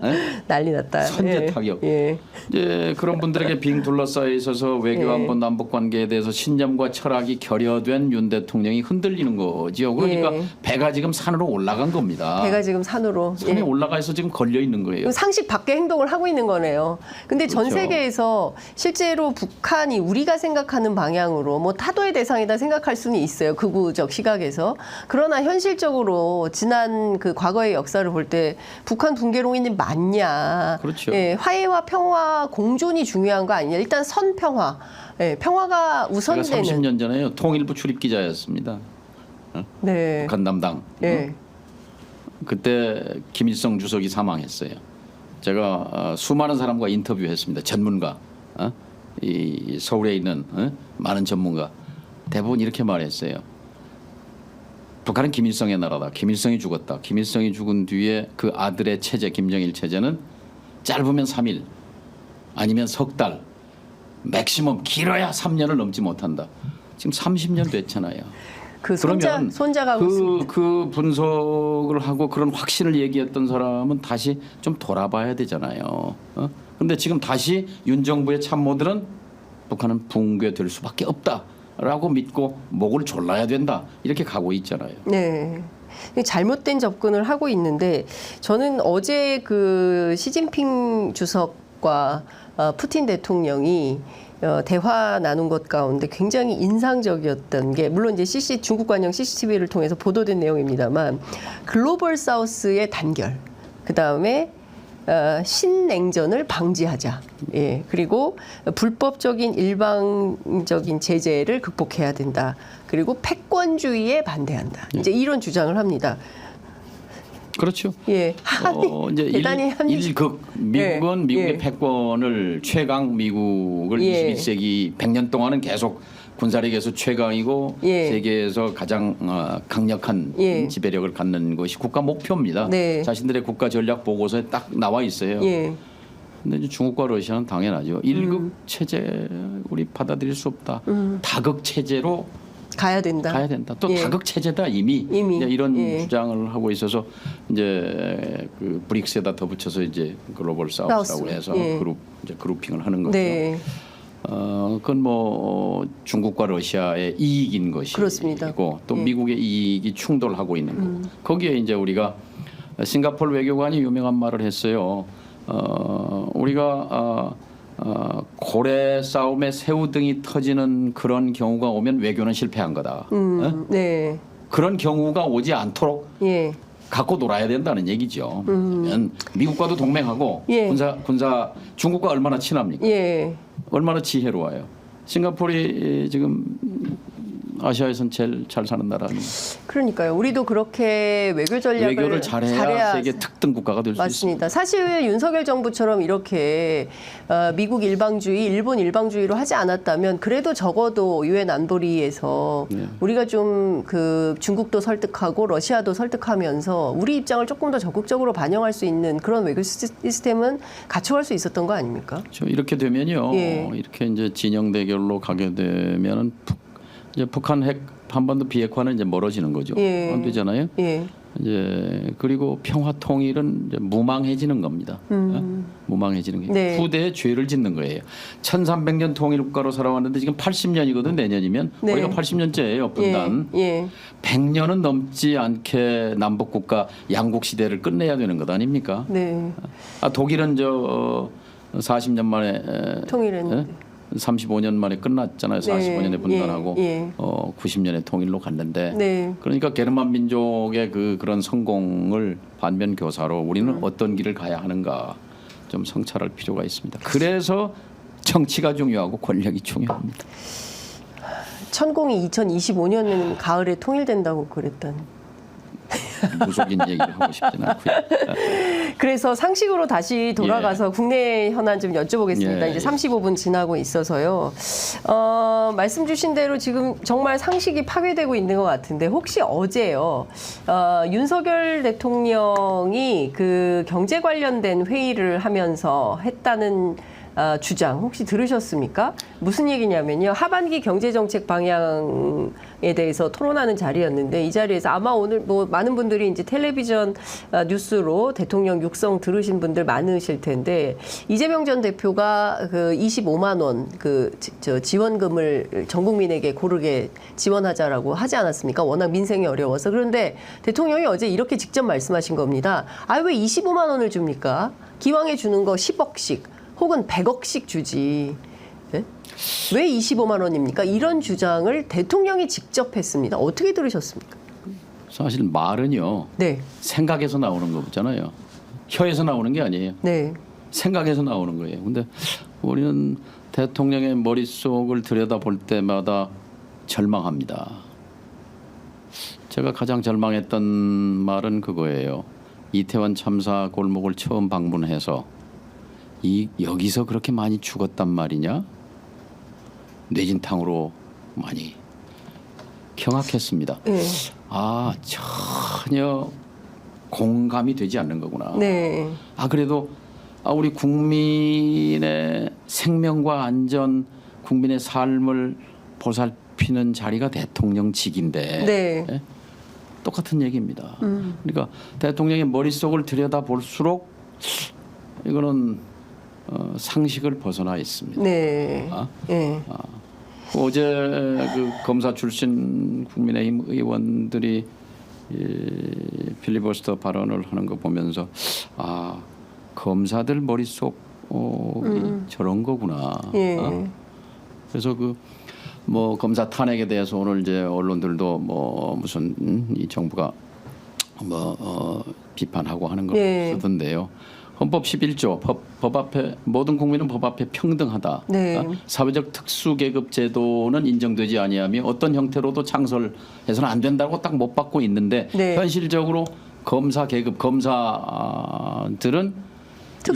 네? 난리 났다. 선제 예. 타격. 예. 이제 그런 분들에게 빙 둘러싸여 있어서 외교안보 남북 관계에 대해서 신념과 철학이 결여된 윤 대통령이 흔들리는 거지요. 그러니까 예. 배가 지금 산으로 올라간 겁니다. 배가 지금 산으로. 산에 예. 올라가서 지금 걸려 있는 거예요. 상식 밖의 행동을 하고 있는 거네요. 근데 전 그렇죠. 세계에서 실제로 북한이 우리가 생각하는 방향으로 뭐 타도의 대상이다 생각할 수는 있어요. 극우적 시각에서. 그러나 현실적으로 지난 그 과거의 역사를 볼 때 북한 붕괴론이 맞냐. 그렇죠. 예, 화해와 평화 공존이 중요한 거 아니냐. 일단 선평화. 예, 평화가 제가 우선되는. 30년 전에요. 통일부 출입 기자였습니다. 네. 북한 담당. 예. 그때 김일성 주석이 사망했어요. 제가 수많은 사람과 인터뷰했습니다. 전문가, 이 서울에 있는 많은 전문가 대부분 이렇게 말했어요. 북한은 김일성의 나라다. 김일성이 죽었다. 김일성이 죽은 뒤에 그 아들의 체제, 김정일 체제는 짧으면 3일, 아니면 석 달, 맥시멈 길어야 3년을 넘지 못한다. 지금 30년 됐잖아요. 그 그러면 손자가 그 분석을 하고 그런 확신을 얘기했던 사람은 다시 좀 돌아봐야 되잖아요. 그런데 지금 다시 윤 정부의 참모들은 북한은 붕괴될 수밖에 없다라고 믿고 목을 졸라야 된다 이렇게 가고 있잖아요. 네. 잘못된 접근을 하고 있는데 저는 어제 그 시진핑 주석과 푸틴 대통령이 대화 나눈 것 가운데 굉장히 인상적이었던 게 물론 이제 중국 관영 CCTV를 통해서 보도된 내용입니다만 글로벌 사우스의 단결, 그 다음에 신냉전을 방지하자. 예. 그리고 불법적인 일방적인 제재를 극복해야 된다. 그리고 패권주의에 반대한다. 이제 이런 주장을 합니다. 그렇죠. 예. 이제 대단히 일극 미국은 미국의 패권을 최강 미국을 21세기 100년 동안은 계속 군사력에서 최강이고 세계에서 가장 강력한 지배력을 갖는 것이 국가 목표입니다. 네. 자신들의 국가 전략 보고서에 딱 나와 있어요. 근데 이제 중국과 러시아는 당연하죠. 일극 체제 우리 받아들일 수 없다. 다극 체제로 가야 된다. 또 다극 체제다 이미 이런 주장을 하고 있어서 이제 그 브릭스에다 덧붙여서 이제 글로벌 사우스라고 해서 그룹핑을 하는 거죠. 네. 그건 뭐 중국과 러시아의 이익인 것이고 그렇습니다. 또 미국의 이익이 충돌하고 있는 거고 거기에 이제 우리가 싱가포르 외교관이 유명한 말을 했어요. 우리가 고래 싸움에 새우등이 터지는 그런 경우가 오면 외교는 실패한 거다. 네. 그런 경우가 오지 않도록 갖고 놀아야 된다는 얘기죠. 미국과도 동맹하고 군사 중국과 얼마나 친합니까? 얼마나 지혜로워요. 싱가포르이 지금 아시아에선 제일 잘 사는 나라 아닙니까? 그러니까요. 우리도 그렇게 외교 전략을 외교를 잘해야 세계 특등 국가가 될 수 있습니다. 맞습니다. 사실 윤석열 정부처럼 이렇게 미국 일방주의, 일본 일방주의로 하지 않았다면 그래도 적어도 유엔 안보리에서 우리가 좀 그 중국도 설득하고 러시아도 설득하면서 우리 입장을 조금 더 적극적으로 반영할 수 있는 그런 외교 시스템은 갖춰갈 수 있었던 거 아닙니까? 이렇게 되면요. 예. 이렇게 이제 진영 대결로 가게 되면은 이제 북한 핵 한반도 비핵화는 이제 멀어지는 거죠. 예. 안 되잖아요. 예. 이제 그리고 평화 통일은 이제 무망해지는 겁니다. 무망해지는 게 네. 후대에 죄를 짓는 거예요. 1300년 통일 국가로 살아왔는데 지금 80년이거든 내년이면 네. 우리가 80년째예요 분단. 예. 100년은 넘지 않게 남북 국가 양국 시대를 끝내야 되는 것 아닙니까? 네. 독일은 40년 만에 통일했는데. 35년 만에 끝났잖아요. 네. 45년에 분단하고 예. 90년에 통일로 갔는데 네. 그러니까 게르만 민족의 그런 성공을 반면 교사로 우리는 어떤 길을 가야 하는가 좀 성찰할 필요가 있습니다. 그래서 정치가 중요하고 권력이 중요합니다. 천공이 2025년 가을에 통일된다고 그랬다는. 무속인 얘기를 하고 싶지는 않고요. 그래서 상식으로 다시 돌아가서 국내 현안 좀 여쭤보겠습니다. 예, 이제 35분 지나고 있어서요. 말씀 주신 대로 지금 정말 상식이 파괴되고 있는 것 같은데 혹시 어제요 윤석열 대통령이 그 경제 관련된 회의를 하면서 했다는 주장 혹시 들으셨습니까? 무슨 얘기냐면요. 하반기 경제정책 방향에 대해서 토론하는 자리였는데 이 자리에서 아마 오늘 뭐 많은 분들이 이제 텔레비전 뉴스로 대통령 육성 들으신 분들 많으실 텐데 이재명 전 대표가 그 25만 원 그 지원금을 전 국민에게 고르게 지원하자라고 하지 않았습니까? 워낙 민생이 어려워서. 그런데 대통령이 어제 이렇게 직접 말씀하신 겁니다. 아, 왜 25만 원을 줍니까? 기왕에 주는 거 10억씩. 혹은 100억씩 주지. 네? 왜 25만 원입니까? 이런 주장을 대통령이 직접 했습니다. 어떻게 들으셨습니까? 사실 말은요. 네. 생각에서 나오는 거잖아요. 혀에서 나오는 게 아니에요. 네. 생각에서 나오는 거예요. 근데 우리는 대통령의 머릿속을 들여다볼 때마다 절망합니다. 제가 가장 절망했던 말은 그거예요. 이태원 참사 골목을 처음 방문해서 여기서 그렇게 많이 죽었단 말이냐? 뇌진탕으로 많이 경악했습니다. 네. 아, 전혀 공감이 되지 않는 거구나. 네. 그래도 우리 국민의 생명과 안전, 국민의 삶을 보살피는 자리가 대통령직인데 네. 똑같은 얘기입니다. 그러니까 대통령의 머릿속을 들여다볼수록 이거는 상식을 벗어나 있습니다. 네. 네. 어제 그 검사 출신 국민의힘 의원들이 필리버스터 발언을 하는 거 보면서 검사들 머릿속 저런 거구나. 예. 그래서 뭐 검사 탄핵에 대해서 오늘 이제 언론들도 뭐 무슨 이 정부가 뭐 비판하고 하는 거 예. 쓰던데요. 헌법 11조 법 앞에 모든 국민은 법 앞에 평등하다. 네. 사회적 특수계급 제도는 인정되지 아니하며 어떤 형태로도 창설해서는 안 된다고 딱 못 받고 있는데 네. 현실적으로 검사 계급 검사들은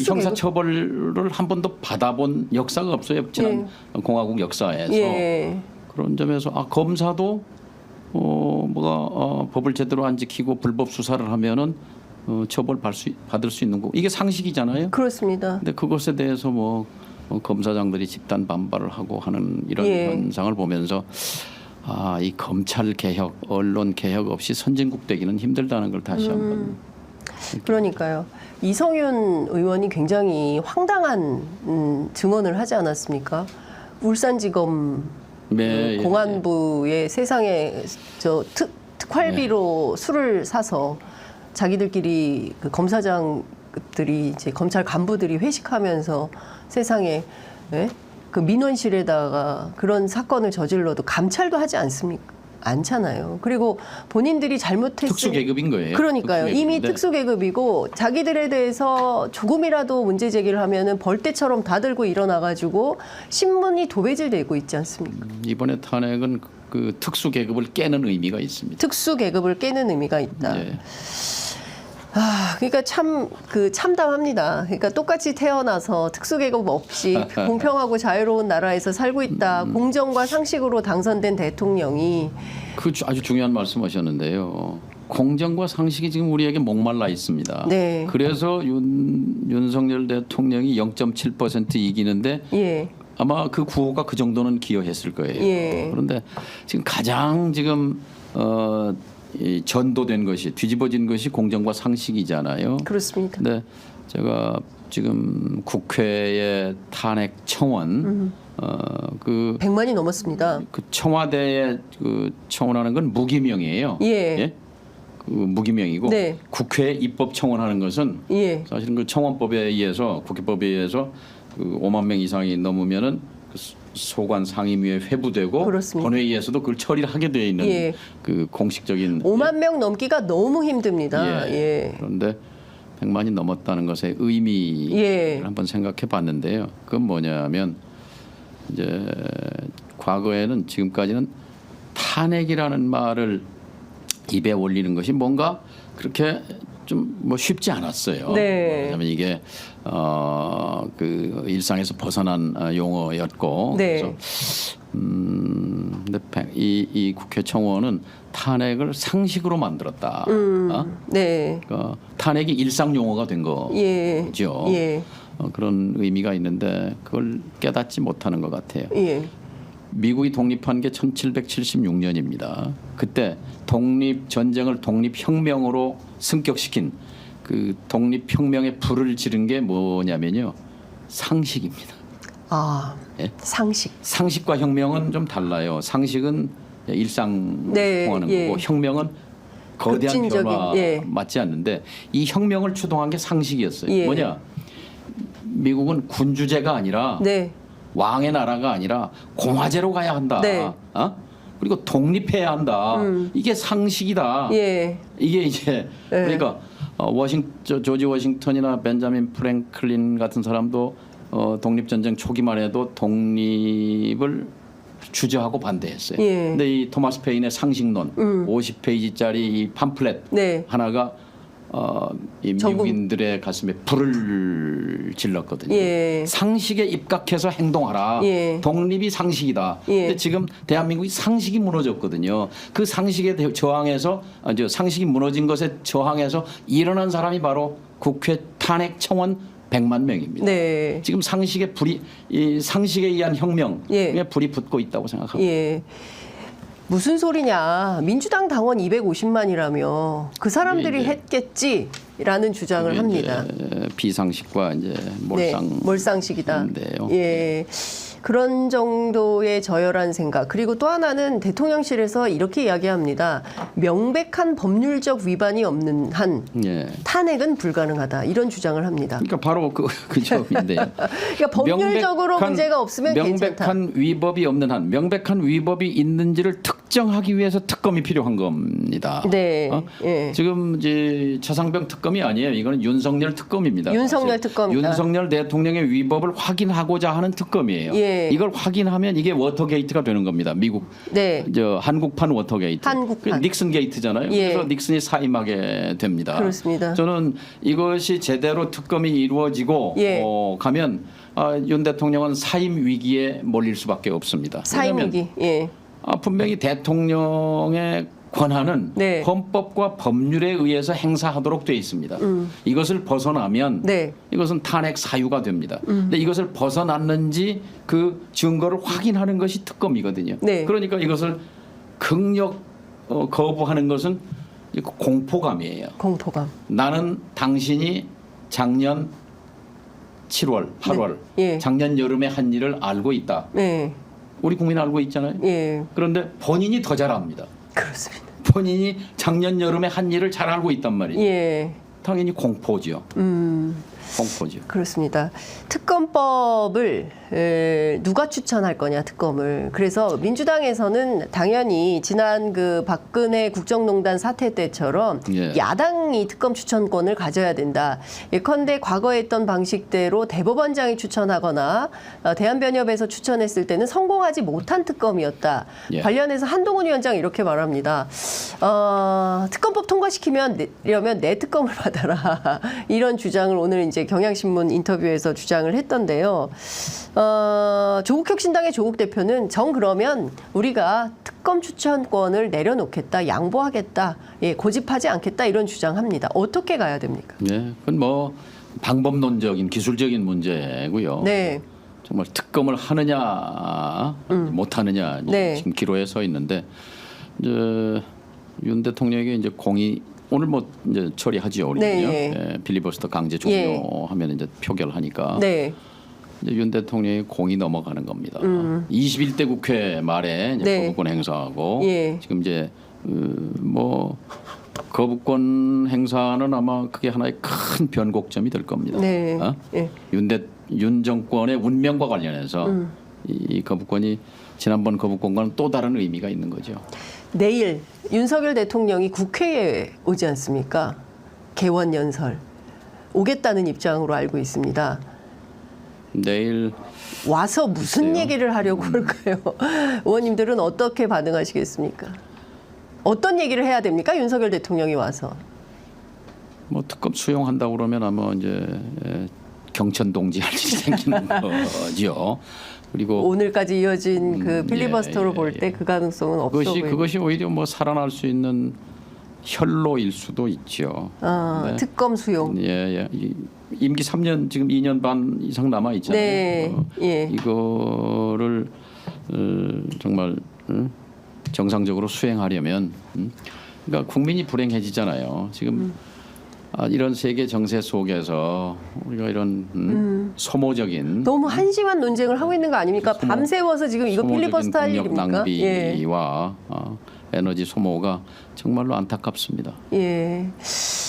형사 처벌을 한 번도 받아본 역사가 없어요. 지난 공화국 역사에서. 예. 그런 점에서 검사도 법을 제대로 안 지키고 불법 수사를 하면은 처벌 받을 수 있는 거 이게 상식이잖아요. 그렇습니다. 근데 그것에 대해서 검사장들이 집단 반발을 하고 하는 이런 현상을 보면서 이 검찰 개혁, 언론 개혁 없이 선진국 되기는 힘들다는 걸 다시 한번. 그러니까요. 이성윤 의원이 굉장히 황당한 증언을 하지 않았습니까? 울산지검 공안부의 세상에 특활비로 술을 사서 자기들끼리 그 검사장들이 이제 검찰 간부들이 회식하면서 세상에 그 민원실에다가 그런 사건을 저질러도 감찰도 하지 않잖아요. 그리고 본인들이 잘못했을 특수계급인 거예요. 그러니까요. 이미 특수계급인데 특수계급이고 자기들에 대해서 조금이라도 문제 제기를 하면은 벌떼처럼 다 들고 일어나가지고 신문이 도배질되고 있지 않습니까? 이번에 탄핵은 그 특수계급을 깨는 의미가 있습니다. 특수계급을 깨는 의미가 있다. 예. 그러니까 참 참담합니다. 그러니까 똑같이 태어나서 특수계급 없이 공평하고 자유로운 나라에서 살고 있다. 공정과 상식으로 당선된 대통령이 아주 중요한 말씀하셨는데요. 공정과 상식이 지금 우리에게 목말라 있습니다. 네. 그래서 윤석열 대통령이 0.7% 이기는데 예. 아마 그 구호가 그 정도는 기여했을 거예요. 예. 그런데 지금 가장 지금 이 전도된 것이 뒤집어진 것이 공정과 상식이잖아요. 그렇습니다. 근데 제가 지금 국회의 탄핵 청원 그 100만이 넘었습니다. 청와대에 그 청원하는 건 무기명이에요. 예. 그 무기명이고 네. 국회 입법 청원하는 것은 예. 사실은 그 청원법에 의해서 국회법에 의해서 그 5만 명 이상이 넘으면은 그 소관 상임위에 회부되고 그렇습니다. 본회의에서도 그걸 처리를 하게 되어 있는 예. 그 공식적인 5만 명 넘기가 너무 힘듭니다. 예. 그런데 100만이 넘었다는 것의 의미를 예. 한번 생각해 봤는데요. 그건 뭐냐면 이제 과거에는 지금까지는 탄핵이라는 말을 입에 올리는 것이 뭔가 그렇게 좀 뭐 쉽지 않았어요. 네. 왜냐하면 이게 그 일상에서 벗어난 용어였고 네. 그래서 근데 이 국회 청원은 탄핵을 상식으로 만들었다. 네. 그러니까 탄핵이 일상 용어가 된 예. 거죠. 예. 그런 의미가 있는데 그걸 깨닫지 못하는 것 같아요. 예. 미국이 독립한 게 1776년입니다. 그때 독립 전쟁을 독립혁명으로 승격시킨 그 독립혁명의 불을 지른 게 뭐냐면요, 상식입니다. 예? 상식. 상식과 혁명은 좀 달라요. 상식은 일상 네, 통하는 예. 거고 혁명은 거대한 급진적인, 변화 예. 맞지 않는데 이 혁명을 추동한 게 상식이었어요. 예. 뭐냐? 미국은 군주제가 아니라 네. 왕의 나라가 아니라 공화제로 가야 한다. 네. 그리고 독립해야 한다. 이게 상식이다. 예. 이게 이제 네. 그러니까 조지 워싱턴이나 벤자민 프랭클린 같은 사람도 독립전쟁 초기만 해도 독립을 주저하고 반대했어요. 예. 근데 이 토마스 페인의 상식론 50페이지짜리 이 팜플렛 네. 하나가 이 전국- 미국인들의 가슴에 불을 질렀거든요. 예. 상식에 입각해서 행동하라. 예. 독립이 상식이다. 예. 근데 지금 대한민국이 상식이 무너졌거든요. 그 상식에 저항해서 상식이 무너진 것에 저항해서 일어난 사람이 바로 국회 탄핵 청원 100만 명입니다. 네. 지금 이 상식에 의한 혁명에 예. 불이 붙고 있다고 생각합니다. 예. 무슨 소리냐. 민주당 당원 250만이라며 그 사람들이 이제- 했겠지라는 주장을 그게 합니다. 이제 비상식과 이제 네, 몰상식이다. 인데요. 예. 그런 정도의 저열한 생각. 그리고 또 하나는 대통령실에서 이렇게 이야기합니다. 명백한 법률적 위반이 없는 한 예. 탄핵은 불가능하다. 이런 주장을 합니다. 그러니까 바로 그 점인데요. 그러니까 법률적으로 문제가 없으면 괜찮다. 명백한 위법이 없는 한, 명백한 위법이 있는지를 특정하기 위해서 특검이 필요한 겁니다. 네. 예. 지금 이제 차상병 특검이 아니에요. 이거는 윤석열 특검입니다. 윤석열 사실. 특검이다. 윤석열 대통령의 위법을 확인하고자 하는 특검이에요. 예. 이걸 확인하면 이게 워터게이트가 되는 겁니다. 미국 네. 한국판 워터게이트. 한국판. 닉슨 게이트잖아요. 예. 그래서 닉슨이 사임하게 됩니다. 그렇습니다. 저는 이것이 제대로 특검이 이루어지고 예. 가면 윤 대통령은 사임 위기에 몰릴 수밖에 없습니다. 사임 왜냐하면 위기. 예. 분명히 대통령의 권한은 네. 헌법과 법률에 의해서 행사하도록 되어 있습니다. 이것을 벗어나면 네. 이것은 탄핵 사유가 됩니다. 근데 이것을 벗어났는지 그 증거를 확인하는 것이 특검이거든요. 네. 그러니까 이것을 극력 거부하는 것은 공포감이에요. 공포감. 나는 당신이 작년 7월, 8월, 네. 예. 작년 여름에 한 일을 알고 있다. 네. 우리 국민 알고 있잖아요. 예. 그런데 본인이 더 잘 압니다. 그렇습니다. 본인이 작년 여름에 한 일을 잘 알고 있단 말이죠. 예. 당연히 공포죠. 공포죠. 그렇습니다. 특검법을 누가 추천할 거냐, 특검을. 그래서 민주당에서는 당연히 지난 그 박근혜 국정농단 사태 때처럼 예. 야당이 특검 추천권을 가져야 된다. 예컨대 과거에 했던 방식대로 대법원장이 추천하거나 대한변협에서 추천했을 때는 성공하지 못한 특검이었다. 예. 관련해서 한동훈 위원장 이렇게 말합니다. 특검법 통과시키면 내 특검을 받아라. 이런 주장을 오늘 이제 경향신문 인터뷰에서 주장을 했던데요. 조국혁신당의 조국 대표는 그러면 우리가 특검 추천권을 내려놓겠다, 양보하겠다, 고집하지 않겠다 이런 주장합니다. 어떻게 가야 됩니까? 네, 그건 뭐 방법론적인 기술적인 문제고요. 네. 정말 특검을 하느냐 못하느냐 네. 지금 기로에 서 있는데 이제 윤 대통령에게 이제 공이 오늘 뭐 이제 처리하지요, 우리는요. 네. 예, 빌리버스터 강제 종료하면 이제 표결하니까. 네. 이제 윤 대통령의 공이 넘어가는 겁니다. 21대 국회 말에 이제 네. 거부권 행사하고 예. 지금 이제 뭐 거부권 행사는 아마 그게 하나의 큰 변곡점이 될 겁니다. 네. 예. 윤 정권의 운명과 관련해서 이 거부권이 지난번 거부권과는 또 다른 의미가 있는 거죠. 내일 윤석열 대통령이 국회에 오지 않습니까? 개원 연설 오겠다는 입장으로 알고 있습니다. 내일 와서 무슨 글쎄요. 얘기를 하려고 할까요? 의원님들은 어떻게 반응하시겠습니까? 어떤 얘기를 해야 됩니까? 윤석열 대통령이 와서. 뭐 특검 수용한다고 그러면 아마 이제 경천 동지할 일이 생기는 거죠. 그리고 오늘까지 이어진 그 필리버스터로 예, 볼 때 그 가능성은 없어 보입니다. 그것이 오히려 뭐 살아날 수 있는 혈로일 수도 있죠. 네. 특검 수용. 예. 임기 3년 지금 2년 반 이상 남아 있잖아요. 네. 예. 이거를 정말 정상적으로 수행하려면 그러니까 국민이 불행해지잖아요. 지금 이런 세계 정세 속에서 우리가 이런 소모적인 너무 한심한 논쟁을 하고 있는 거 아닙니까? 밤새워서 지금 이거 소모적인 필리버스터 할 국력 일입니까? 예. 낭비와 에너지 소모가 정말로 안타깝습니다. 예.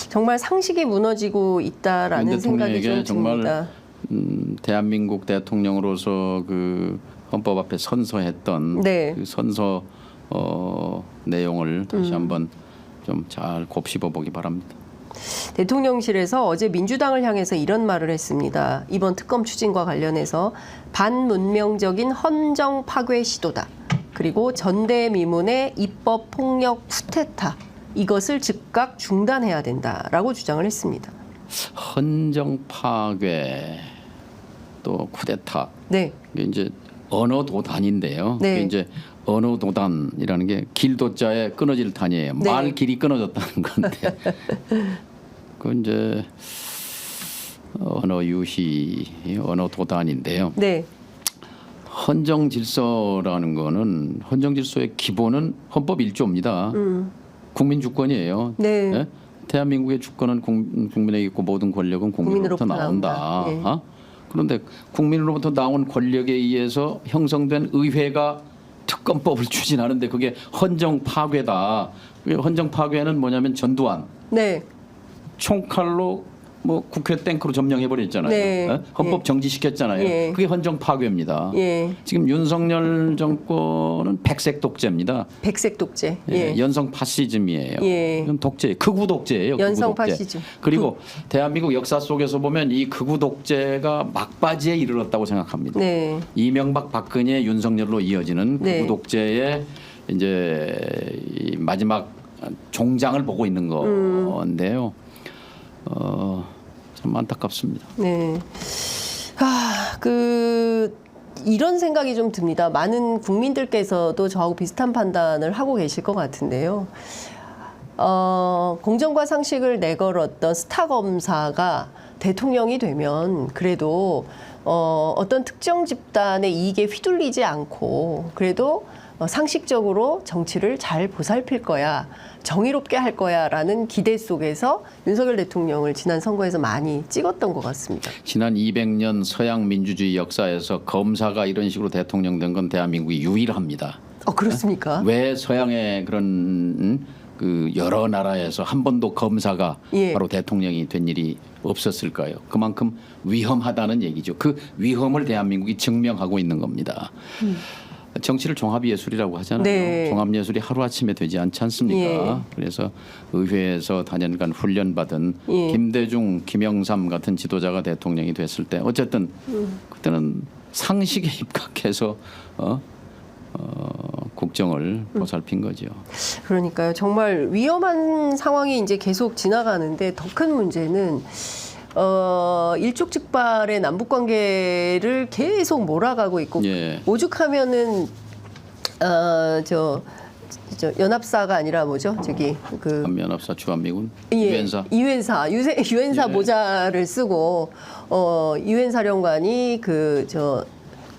정말 상식이 무너지고 있다라는 생각이 좀 듭니다. 정말 대한민국 대통령으로서 그 헌법 앞에 선서했던 네. 그 선서 내용을 다시 한번 좀 잘 곱씹어 보기 바랍니다. 대통령실에서 어제 민주당을 향해서 이런 말을 했습니다. 이번 특검 추진과 관련해서 반문명적인 헌정 파괴 시도다. 그리고 전대미문의 입법 폭력 쿠데타. 이것을 즉각 중단해야 된다라고 주장을 했습니다. 헌정 파괴 또 쿠데타. 네. 이게 이제 언어 도단인데요. 네. 그게 이제 언어 도단이라는 게 길도자에 끊어질 단이에요. 네. 말 길이 끊어졌다는 건데. 그 이제 언어 유희, 언어 도단인데요. 네. 헌정 질서라는 거는 헌정 질서의 기본은 헌법 1조입니다. 국민 주권이에요. 네. 예? 대한민국의 주권은 국민에게 있고 모든 권력은 국민으로부터 나온다. 예. 그런데 국민으로부터 나온 권력에 의해서 형성된 의회가 특검법을 추진하는데 그게 헌정 파괴다. 그게 헌정 파괴는 뭐냐면 전두환 네. 총칼로 뭐 국회 탱크로 점령해 버렸잖아요. 네. 헌법 예. 정지시켰잖아요. 예. 그게 헌정 파괴입니다. 예. 지금 윤석열 정권은 백색 독재입니다. 백색 독재. 예. 예. 연성 파시즘이에요. 예. 이건 독재, 극우 독재예요. 연성 극우 독재. 파시즘. 그리고 대한민국 역사 속에서 보면 이 극우 독재가 막바지에 이르렀다고 생각합니다. 네. 이명박, 박근혜, 윤석열로 이어지는 극우 네. 독재의 이제 이 마지막 종장을 보고 있는 건데요. 참 안타깝습니다. 네. 이런 생각이 좀 듭니다. 많은 국민들께서도 저하고 비슷한 판단을 하고 계실 것 같은데요. 공정과 상식을 내걸었던 스타 검사가 대통령이 되면 그래도 어떤 특정 집단의 이익에 휘둘리지 않고 그래도 상식적으로 정치를 잘 보살필 거야, 정의롭게 할 거야라는 기대 속에서 윤석열 대통령을 지난 선거에서 많이 찍었던 것 같습니다. 지난 200년 서양 민주주의 역사에서 검사가 이런 식으로 대통령 된 건 대한민국이 유일합니다. 그렇습니까? 왜 서양의 그런 그 여러 나라에서 한 번도 검사가 예. 바로 대통령이 된 일이 없었을까요? 그만큼 위험하다는 얘기죠. 그 위험을 대한민국이 증명하고 있는 겁니다. 정치를 종합예술이라고 하잖아요. 네. 종합예술이 하루아침에 되지 않지 않습니까? 예. 그래서 의회에서 다년간 훈련받은 예. 김대중, 김영삼 같은 지도자가 대통령이 됐을 때 어쨌든 그때는 상식에 입각해서 국정을 보살핀 거죠. 그러니까요. 정말 위험한 상황이 이제 계속 지나가는데 더 큰 문제는 일촉즉발의 남북 관계를 계속 몰아가고 있고 예. 오죽하면은 저 연합사가 아니라 뭐죠? 저기 그 한미연합사 주한미군 예, 유엔사 유엔사 예. 모자를 쓰고 유엔 사령관이 그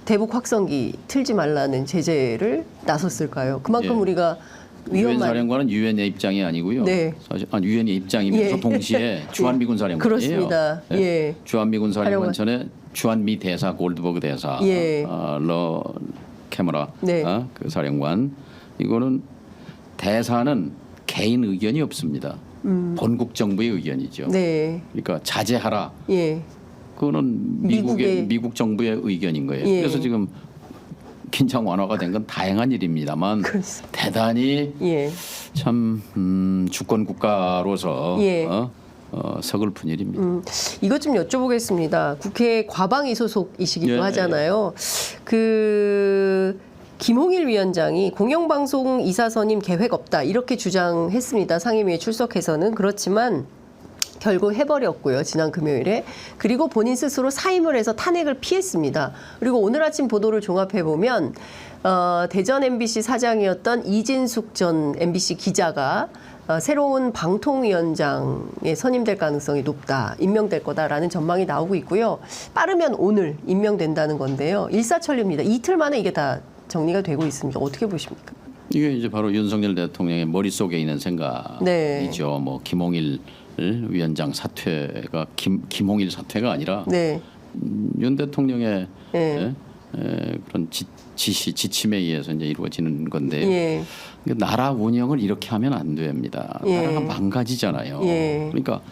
대북 확성기 틀지 말라는 제재를 나섰을까요? 그만큼 예. 우리가 유엔 위험한 사령관은 유엔의 입장이 아니고요. 네. 사실 유엔의 입장이면서 예. 동시에 주한미군 사령관이에요. 그렇습니다. 예. 주한미군 사령관 사령관. 전에 주한미 대사 골드버그 대사, 예. 러 캐머라 네. 그 사령관 이거는 대사는 개인 의견이 없습니다. 본국 정부의 의견이죠. 네. 그러니까 자제하라. 예. 그거는 미국 정부의 의견인 거예요. 예. 그래서 지금 긴장 완화가 된 건 다행한 일입니다만 그렇습니다. 대단히 예. 참 주권 국가로서 예. 서글픈 일입니다. 이것 좀 여쭤보겠습니다. 국회 과방위 소속이시기도 예, 하잖아요. 그 김홍일 위원장이 공영방송 이사 선임 계획 없다 이렇게 주장했습니다. 상임위에 출석해서는. 그렇지만 결국 해버렸고요. 지난 금요일에. 그리고 본인 스스로 사임을 해서 탄핵을 피했습니다. 그리고 오늘 아침 보도를 종합해보면 대전 MBC 사장이었던 이진숙 전 MBC 기자가 새로운 방통위원장에 선임될 가능성이 높다. 임명될 거다라는 전망이 나오고 있고요. 빠르면 오늘 임명된다는 건데요. 일사천리입니다. 이틀 만에 이게 다 정리가 되고 있습니다. 어떻게 보십니까? 이게 이제 바로 윤석열 대통령의 머릿속에 있는 생각이죠. 네. 뭐 김홍일 위원장 사퇴가 김홍일 사퇴가 아니라 네. 윤 대통령의 네. 그런 지침에 의해서 이제 이루어지는 건데요. 예. 나라 운영을 이렇게 하면 안 됩니다. 예. 나라가 망가지잖아요. 예. 그러니까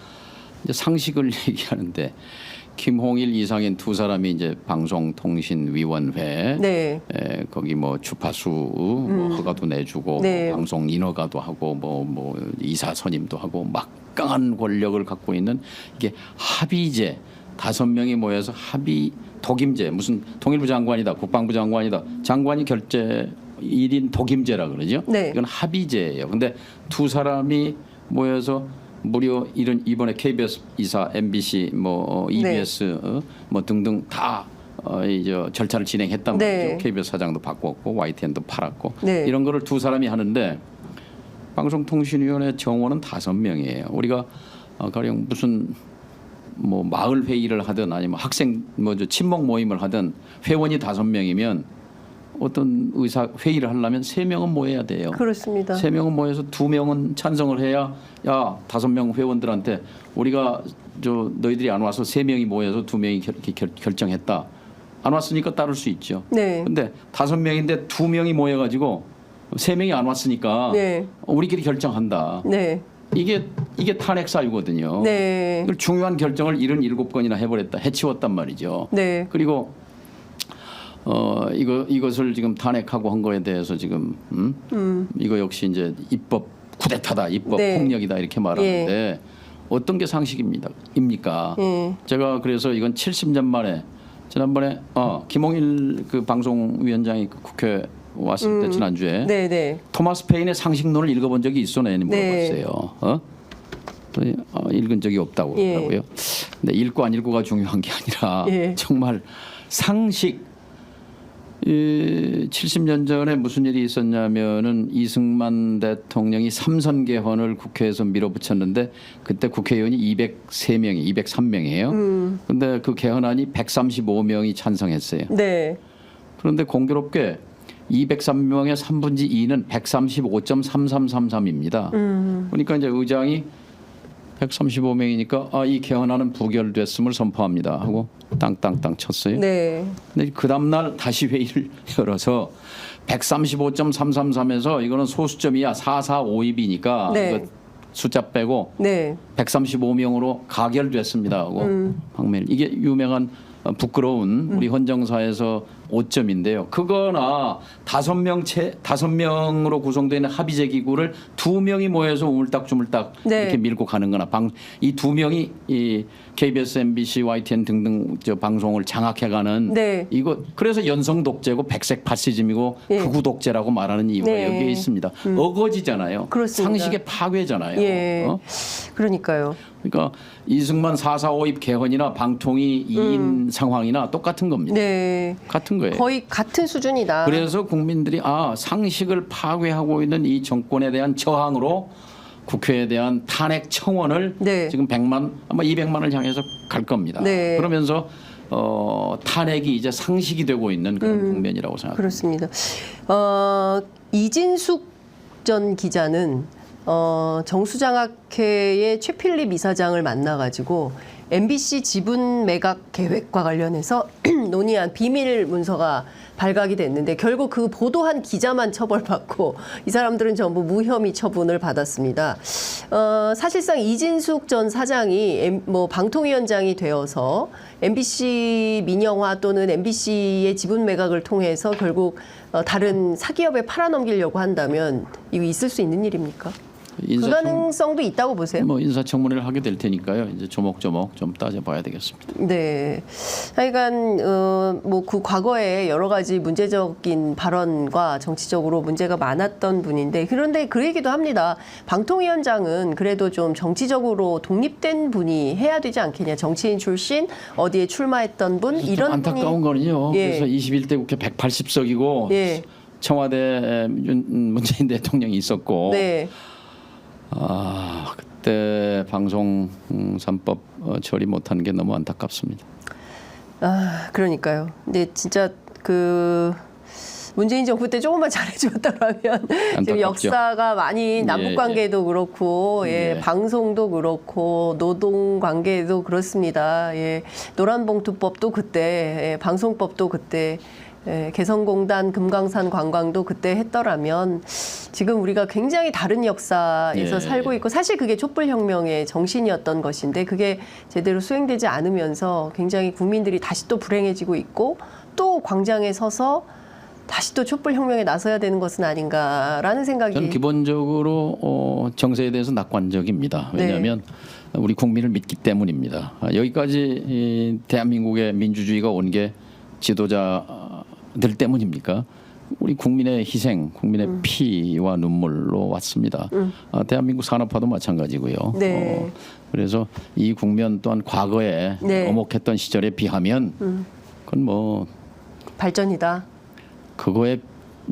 이제 상식을 얘기하는데 김홍일, 이상인 두 사람이 이제 방송통신위원회 네. 거기 뭐 주파수 뭐 허가도 내주고 네. 뭐 방송 인허가도 하고 뭐 이사 선임도 하고 막강한 권력을 갖고 있는 이게 합의제 5명이 모여서 독임제 무슨 통일부 장관이다 국방부 장관이다 장관이 결재 1인 독임제라 그러죠. 네. 이건 합의제예요. 근데 두 사람이 모여서 무려 이번에 KBS 이사, MBC, 뭐 EBS 뭐 등등 다 이제 절차를 진행했단 네. 말이죠. KBS 사장도 바꿨고 YTN도 팔았고 네. 이런 거를 두 사람이 하는데 방송통신위원회 정원은 5명이에요. 우리가 가령 무슨 뭐 마을 회의를 하든 아니면 학생 친목 모임을 하든 회원이 5명이면 어떤 의사 회의를 하려면 3명은 모여야 돼요. 그렇습니다. 3명은 모여서 2명은 찬성을 해야 5명 회원들한테 우리가 너희들이 안 와서 3명이 모여서 2명이 결정했다. 안 왔으니까 따를 수 있죠. 네. 근데 5명인데 2명이 모여가지고 3명이 안 왔으니까 네. 우리끼리 결정한다. 네. 이게 탄핵 사유거든요. 네. 이걸 중요한 결정을 77건이나 해버렸다. 해치웠단 말이죠. 네. 그리고 이것을 지금 탄핵하고 한 거에 대해서 지금 이거 역시 이제 입법 쿠데타다, 입법 네. 폭력이다 이렇게 말하는데 어떤 게 상식입니까? 제가 그래서 이건 70년 만에 지난번에 김홍일 그 방송위원장이 그 국회 왔을 때 지난주에 네. 토마스 페인의 상식론을 읽어본 적이 있어? 네, 물어봤어요. 읽은 적이 없다고 예. 그러고요. 근데 읽고 안 읽고가 중요한 게 아니라 예. 정말 상식 70년 전에 무슨 일이 있었냐면은 이승만 대통령이 3선 개헌을 국회에서 밀어붙였는데 그때 국회의원이 203명이 203명이에요. 근데 그 개헌안이 135명이 찬성했어요. 네. 그런데 공교롭게 203명의 3분의 2는 135.3333입니다. 그러니까 이제 의장이 135명이니까 이 개헌안은 부결됐음을 선포합니다 하고 땅땅땅 쳤어요. 네. 근데 그 다음 날 다시 회의를 열어서 135.333에서 이거는 소수점이야. 4452이니까 네. 이거 숫자 빼고 네. 135명으로 가결됐습니다 하고 황매일 이게 유명한 부끄러운 우리 헌정사에서 5점인데요. 그거나 5명으로 구성되어 있는 합의제 기구를 2명이 모여서 우물딱주물딱 네. 이렇게 밀고 가는 거나 이 2명이 이 KBS, MBC, YTN 등등 저 방송을 장악해가는 네. 이거 그래서 연성 독재고 백색 파시즘이고 예. 극우 독재라고 말하는 이유가 네. 여기에 있습니다. 어거지잖아요. 그렇습니다. 상식의 파괴잖아요. 예. 그러니까요. 그러니까 이승만 4.4.5입 개헌이나 방통위 2인 상황이나 똑같은 겁니다. 네. 같은 거예요. 거의 같은 수준이다. 그래서 국민들이 상식을 파괴하고 있는 이 정권에 대한 저항으로 국회에 대한 탄핵 청원을 네. 지금 100만 아마 200만을 향해서 갈 겁니다. 네. 그러면서 탄핵이 이제 상식이 되고 있는 그런 국면이라고 생각합니다. 그렇습니다. 이진숙 전 기자는 정수장학회의 최필립 이사장을 만나가지고 MBC 지분 매각 계획과 관련해서 논의한 비밀 문서가 발각이 됐는데 결국 그 보도한 기자만 처벌받고 이 사람들은 전부 무혐의 처분을 받았습니다. 사실상 이진숙 전 사장이 방통위원장이 되어서 MBC 민영화 또는 MBC의 지분 매각을 통해서 결국 다른 사기업에 팔아넘기려고 한다면 이거 있을 수 있는 일입니까? 그 가능성도 있다고 보세요? 뭐 인사청문회를 하게 될 테니까요. 이제 조목조목 좀 따져봐야 되겠습니다. 네. 하여간 그 과거에 여러 가지 문제적인 발언과 정치적으로 문제가 많았던 분인데 그런데 그 얘기도 합니다. 방통위원장은 그래도 좀 정치적으로 독립된 분이 해야 되지 않겠냐. 정치인 출신 어디에 출마했던 분 이런 안타까운 거는요. 예. 그래서 21대 국회 180석이고 예. 청와대 문재인 대통령이 있었고 네. 그때 방송 3법 처리 못한 게 너무 안타깝습니다. 그러니까요. 근데 진짜 문재인 정부 때 조금만 잘해줬더라면 지금 역사가 많이 남북 관계도 그렇고 방송도 그렇고 노동 관계도 그렇습니다. 노란봉투법도 그때 방송법도 그때 개성공단 금강산 관광도 그때 했더라면 지금 우리가 굉장히 다른 역사에서 살고 있고 사실 그게 촛불혁명의 정신이었던 것인데 그게 제대로 수행되지 않으면서 굉장히 국민들이 다시 또 불행해지고 있고 또 광장에 서서 다시 또 촛불혁명에 나서야 되는 것은 아닌가라는 생각이 저는 기본적으로 정세에 대해서 낙관적입니다. 왜냐하면 우리 국민을 믿기 때문입니다. 여기까지 대한민국의 민주주의가 온 게 지도자들 때문입니까? 우리 국민의 희생, 국민의 피와 눈물로 왔습니다. 대한민국 산업화도 마찬가지고요. 네. 그래서 이 국면 또한 과거에 어목했던 시절에 비하면 그건 뭐 발전이다. 그거에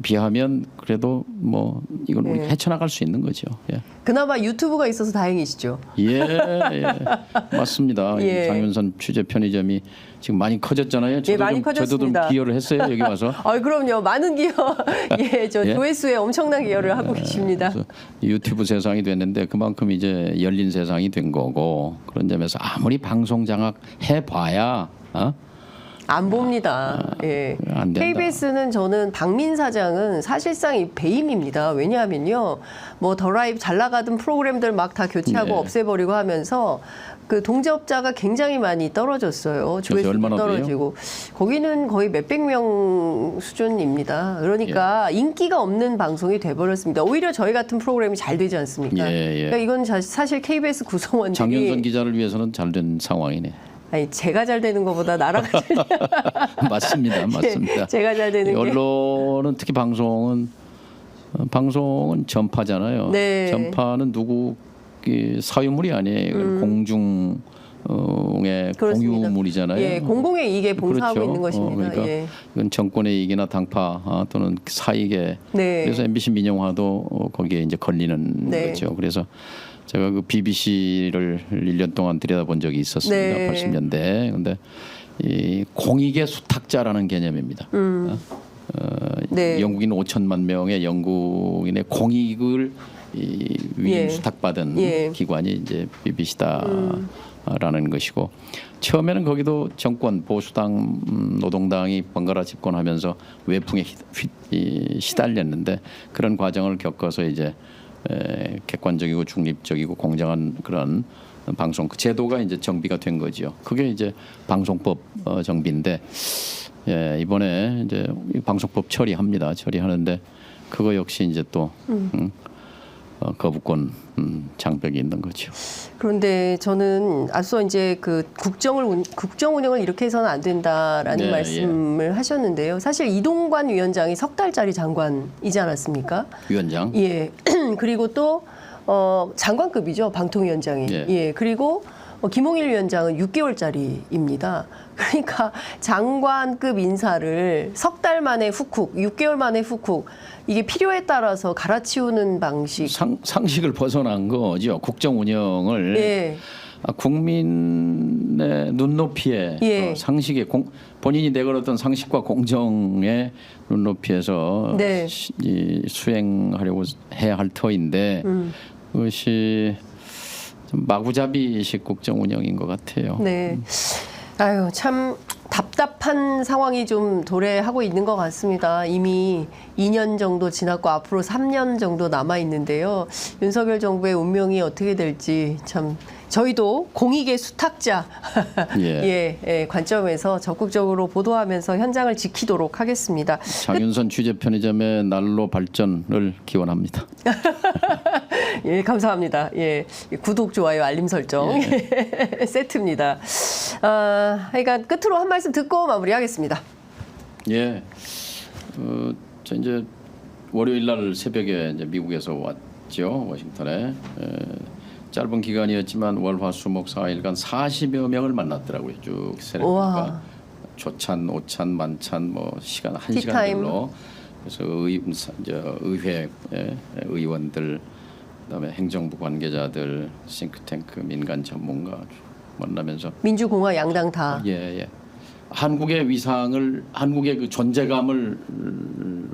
비하면 그래도 뭐 이건 우리 헤쳐나갈 수 있는 거죠. 그나마 유튜브가 있어서 다행이시죠. 맞습니다. 장윤선 취재 편의점이 지금 많이 커졌잖아요. 많이 커졌습니다. 저도 좀 기여를 했어요 여기 와서. 그럼요. 많은 기여. 조회수에 엄청난 기여를 하고 계십니다. 유튜브 세상이 됐는데 그만큼 이제 열린 세상이 된 거고 그런 점에서 아무리 방송 장악 해봐야 안 봅니다. 안 된다. KBS는 저는 박민 사장은 사실상 이 배임입니다. 왜냐하면요, 더 라이브 잘 나가던 프로그램들 막 다 교체하고 없애버리고 하면서 그 동접자가 굉장히 많이 떨어졌어요. 조회수도 떨어지고 거기는 거의 몇백 명 수준입니다. 그러니까 인기가 없는 방송이 돼버렸습니다. 오히려 저희 같은 프로그램이 잘 되지 않습니까? 그러니까 이건 사실 KBS 구성원들이 장윤선 기자를 위해서는 잘 된 상황이네. 아니 제가 잘 되는 것보다 나라가 잘 맞습니다. 제가 잘 되는 게 언론은 특히 방송은 전파잖아요. 전파는 누구 사유물이 아니에요. 공중의 공유물이잖아요. 공공의 이익에 봉사하고 그렇죠. 있는 것입니다. 그러니까 이건 정권의 이익이나 당파 또는 사익에 그래서 MBC 민영화도 거기에 이제 걸리는 거죠. 그래서 제가 그 BBC를 1년 동안 들여다본 적이 있었습니다. 80년대. 근데 이 공익의 수탁자라는 개념입니다. 영국인 5천만 명의 영국인의 공익을 위임 수탁받은 기관이 이제 BBC다. 라는 것이고 처음에는 거기도 정권 보수당 노동당이 번갈아 집권하면서 외풍에 시달렸는데 그런 과정을 겪어서 이제 객관적이고 중립적이고 공정한 그런 방송 제도가 이제 정비가 된 거지요. 그게 이제 방송법 정비인데 이번에 이제 방송법 처리하는데 그거 역시 이제 또 거부권 장벽이 있는 거죠. 그런데 저는 앞서 이제 그 국정 운영을 이렇게 해서는 안 된다라는 네, 말씀을 하셨는데요. 사실 이동관 위원장이 석 달짜리 장관이지 않았습니까? 위원장. 예. 그리고 또 장관급이죠. 방통위원장이. 예. 예. 그리고 김홍일 위원장은 6개월짜리입니다. 그러니까 장관급 인사를 석 달 만에 훅훅, 6개월 만에 훅훅 이게 필요에 따라서 갈아치우는 방식. 상식을 벗어난 거죠. 국정 운영을 예. 국민의 눈높이에 예. 상식에 본인이 내걸었던 상식과 공정의 눈높이에서 네. 수행하려고 해야 할 터인데 그것이 좀 마구잡이식 국정 운영인 것 같아요. 네. 아유, 참 답답한 상황이 좀 도래하고 있는 것 같습니다. 이미 2년 정도 지났고 앞으로 3년 정도 남아 있는데요. 윤석열 정부의 운명이 어떻게 될지 참 저희도 공익의 수탁자 예, 관점에서 적극적으로 보도하면서 현장을 지키도록 하겠습니다. 장윤선 취재 편의점의 날로 발전을 기원합니다. 예, 감사합니다. 예, 구독, 좋아요, 알림 설정 세트입니다. 하여간 끝으로 한 말씀 듣고 마무리하겠습니다. 예, 저 이제 월요일 날 새벽에 이제 미국에서 왔죠, 워싱턴에. 짧은 기간이었지만 월화수목 4일간 40여 명을 만났더라고요. 쭉 세례니까 조찬, 오찬, 만찬 뭐 시간 1시간별로 그래서 의회 의원들 그다음에 행정부 관계자들, 싱크탱크 민간 전문가 만나면서 민주공화 양당 다. 예. 한국의 위상을 한국의 그 존재감을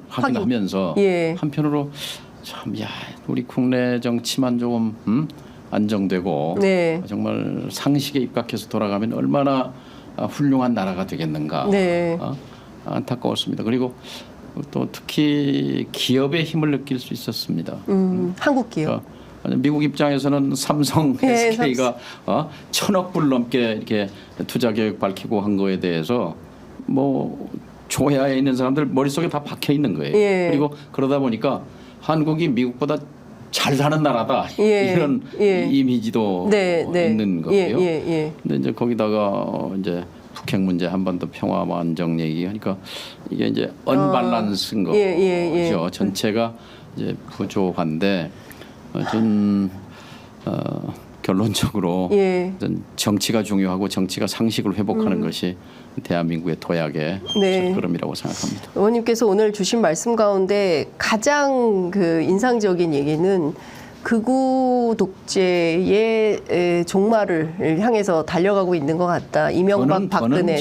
확인하면서 예. 한편으로 참 우리 국내 정치만 조금 안정되고 네. 정말 상식에 입각해서 돌아가면 얼마나 훌륭한 나라가 되겠는가. 네. 안타까웠습니다. 그리고 또 특히 기업의 힘을 느낄 수 있었습니다. 한국 기업. 그러니까 미국 입장에서는 삼성, SK가 1,000억 불 넘게 이렇게 투자 계획 밝히고 한 거에 대해서 뭐 조야에 있는 사람들 머릿속에 다 박혀 있는 거예요. 예. 그리고 그러다 보니까 한국이 미국보다 잘 사는 나라다 이런 이미지도 있는 거고요. 근데 이제 거기다가 이제 북핵 문제 한반도 평화 안정 얘기 하니까 이게 이제 언밸런스인 거죠. 전체가 이제 부조한데 좀 결론적으로 정치가 중요하고 정치가 상식을 회복하는 것이 대한민국의 도약의 첫걸음이라고 생각합니다. 의원님께서 오늘 주신 말씀 가운데 가장 그 인상적인 얘기는 극우 독재의 종말을 향해서 달려가고 있는 것 같다. 이명박, 박근혜.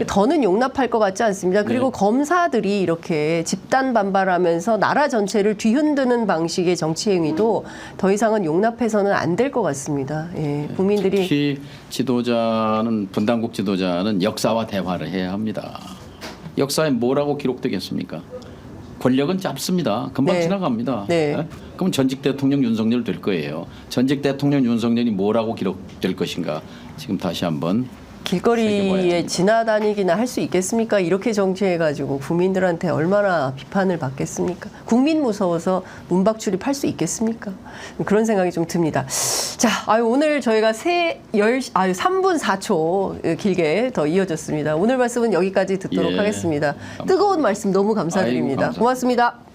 더는 용납할 것 같지 않습니다. 그리고 검사들이 이렇게 집단 반발하면서 나라 전체를 뒤흔드는 방식의 정치 행위도 더 이상은 용납해서는 안 될 것 같습니다. 국민들이 특히 분당국 지도자는 역사와 대화를 해야 합니다. 역사에 뭐라고 기록되겠습니까? 권력은 짧습니다. 금방 지나갑니다. 그럼 전직 대통령 윤석열 될 거예요. 전직 대통령 윤석열이 뭐라고 기록될 것인가? 지금 다시 한번 길거리에 지나다니기나 할 수 있겠습니까? 이렇게 정치해가지고 국민들한테 얼마나 비판을 받겠습니까? 국민 무서워서 문박 출입할 수 있겠습니까? 그런 생각이 좀 듭니다. 자, 오늘 저희가 3분 4초 길게 더 이어졌습니다. 오늘 말씀은 여기까지 듣도록 하겠습니다. 뜨거운 말씀 너무 감사드립니다. 감사합니다. 고맙습니다.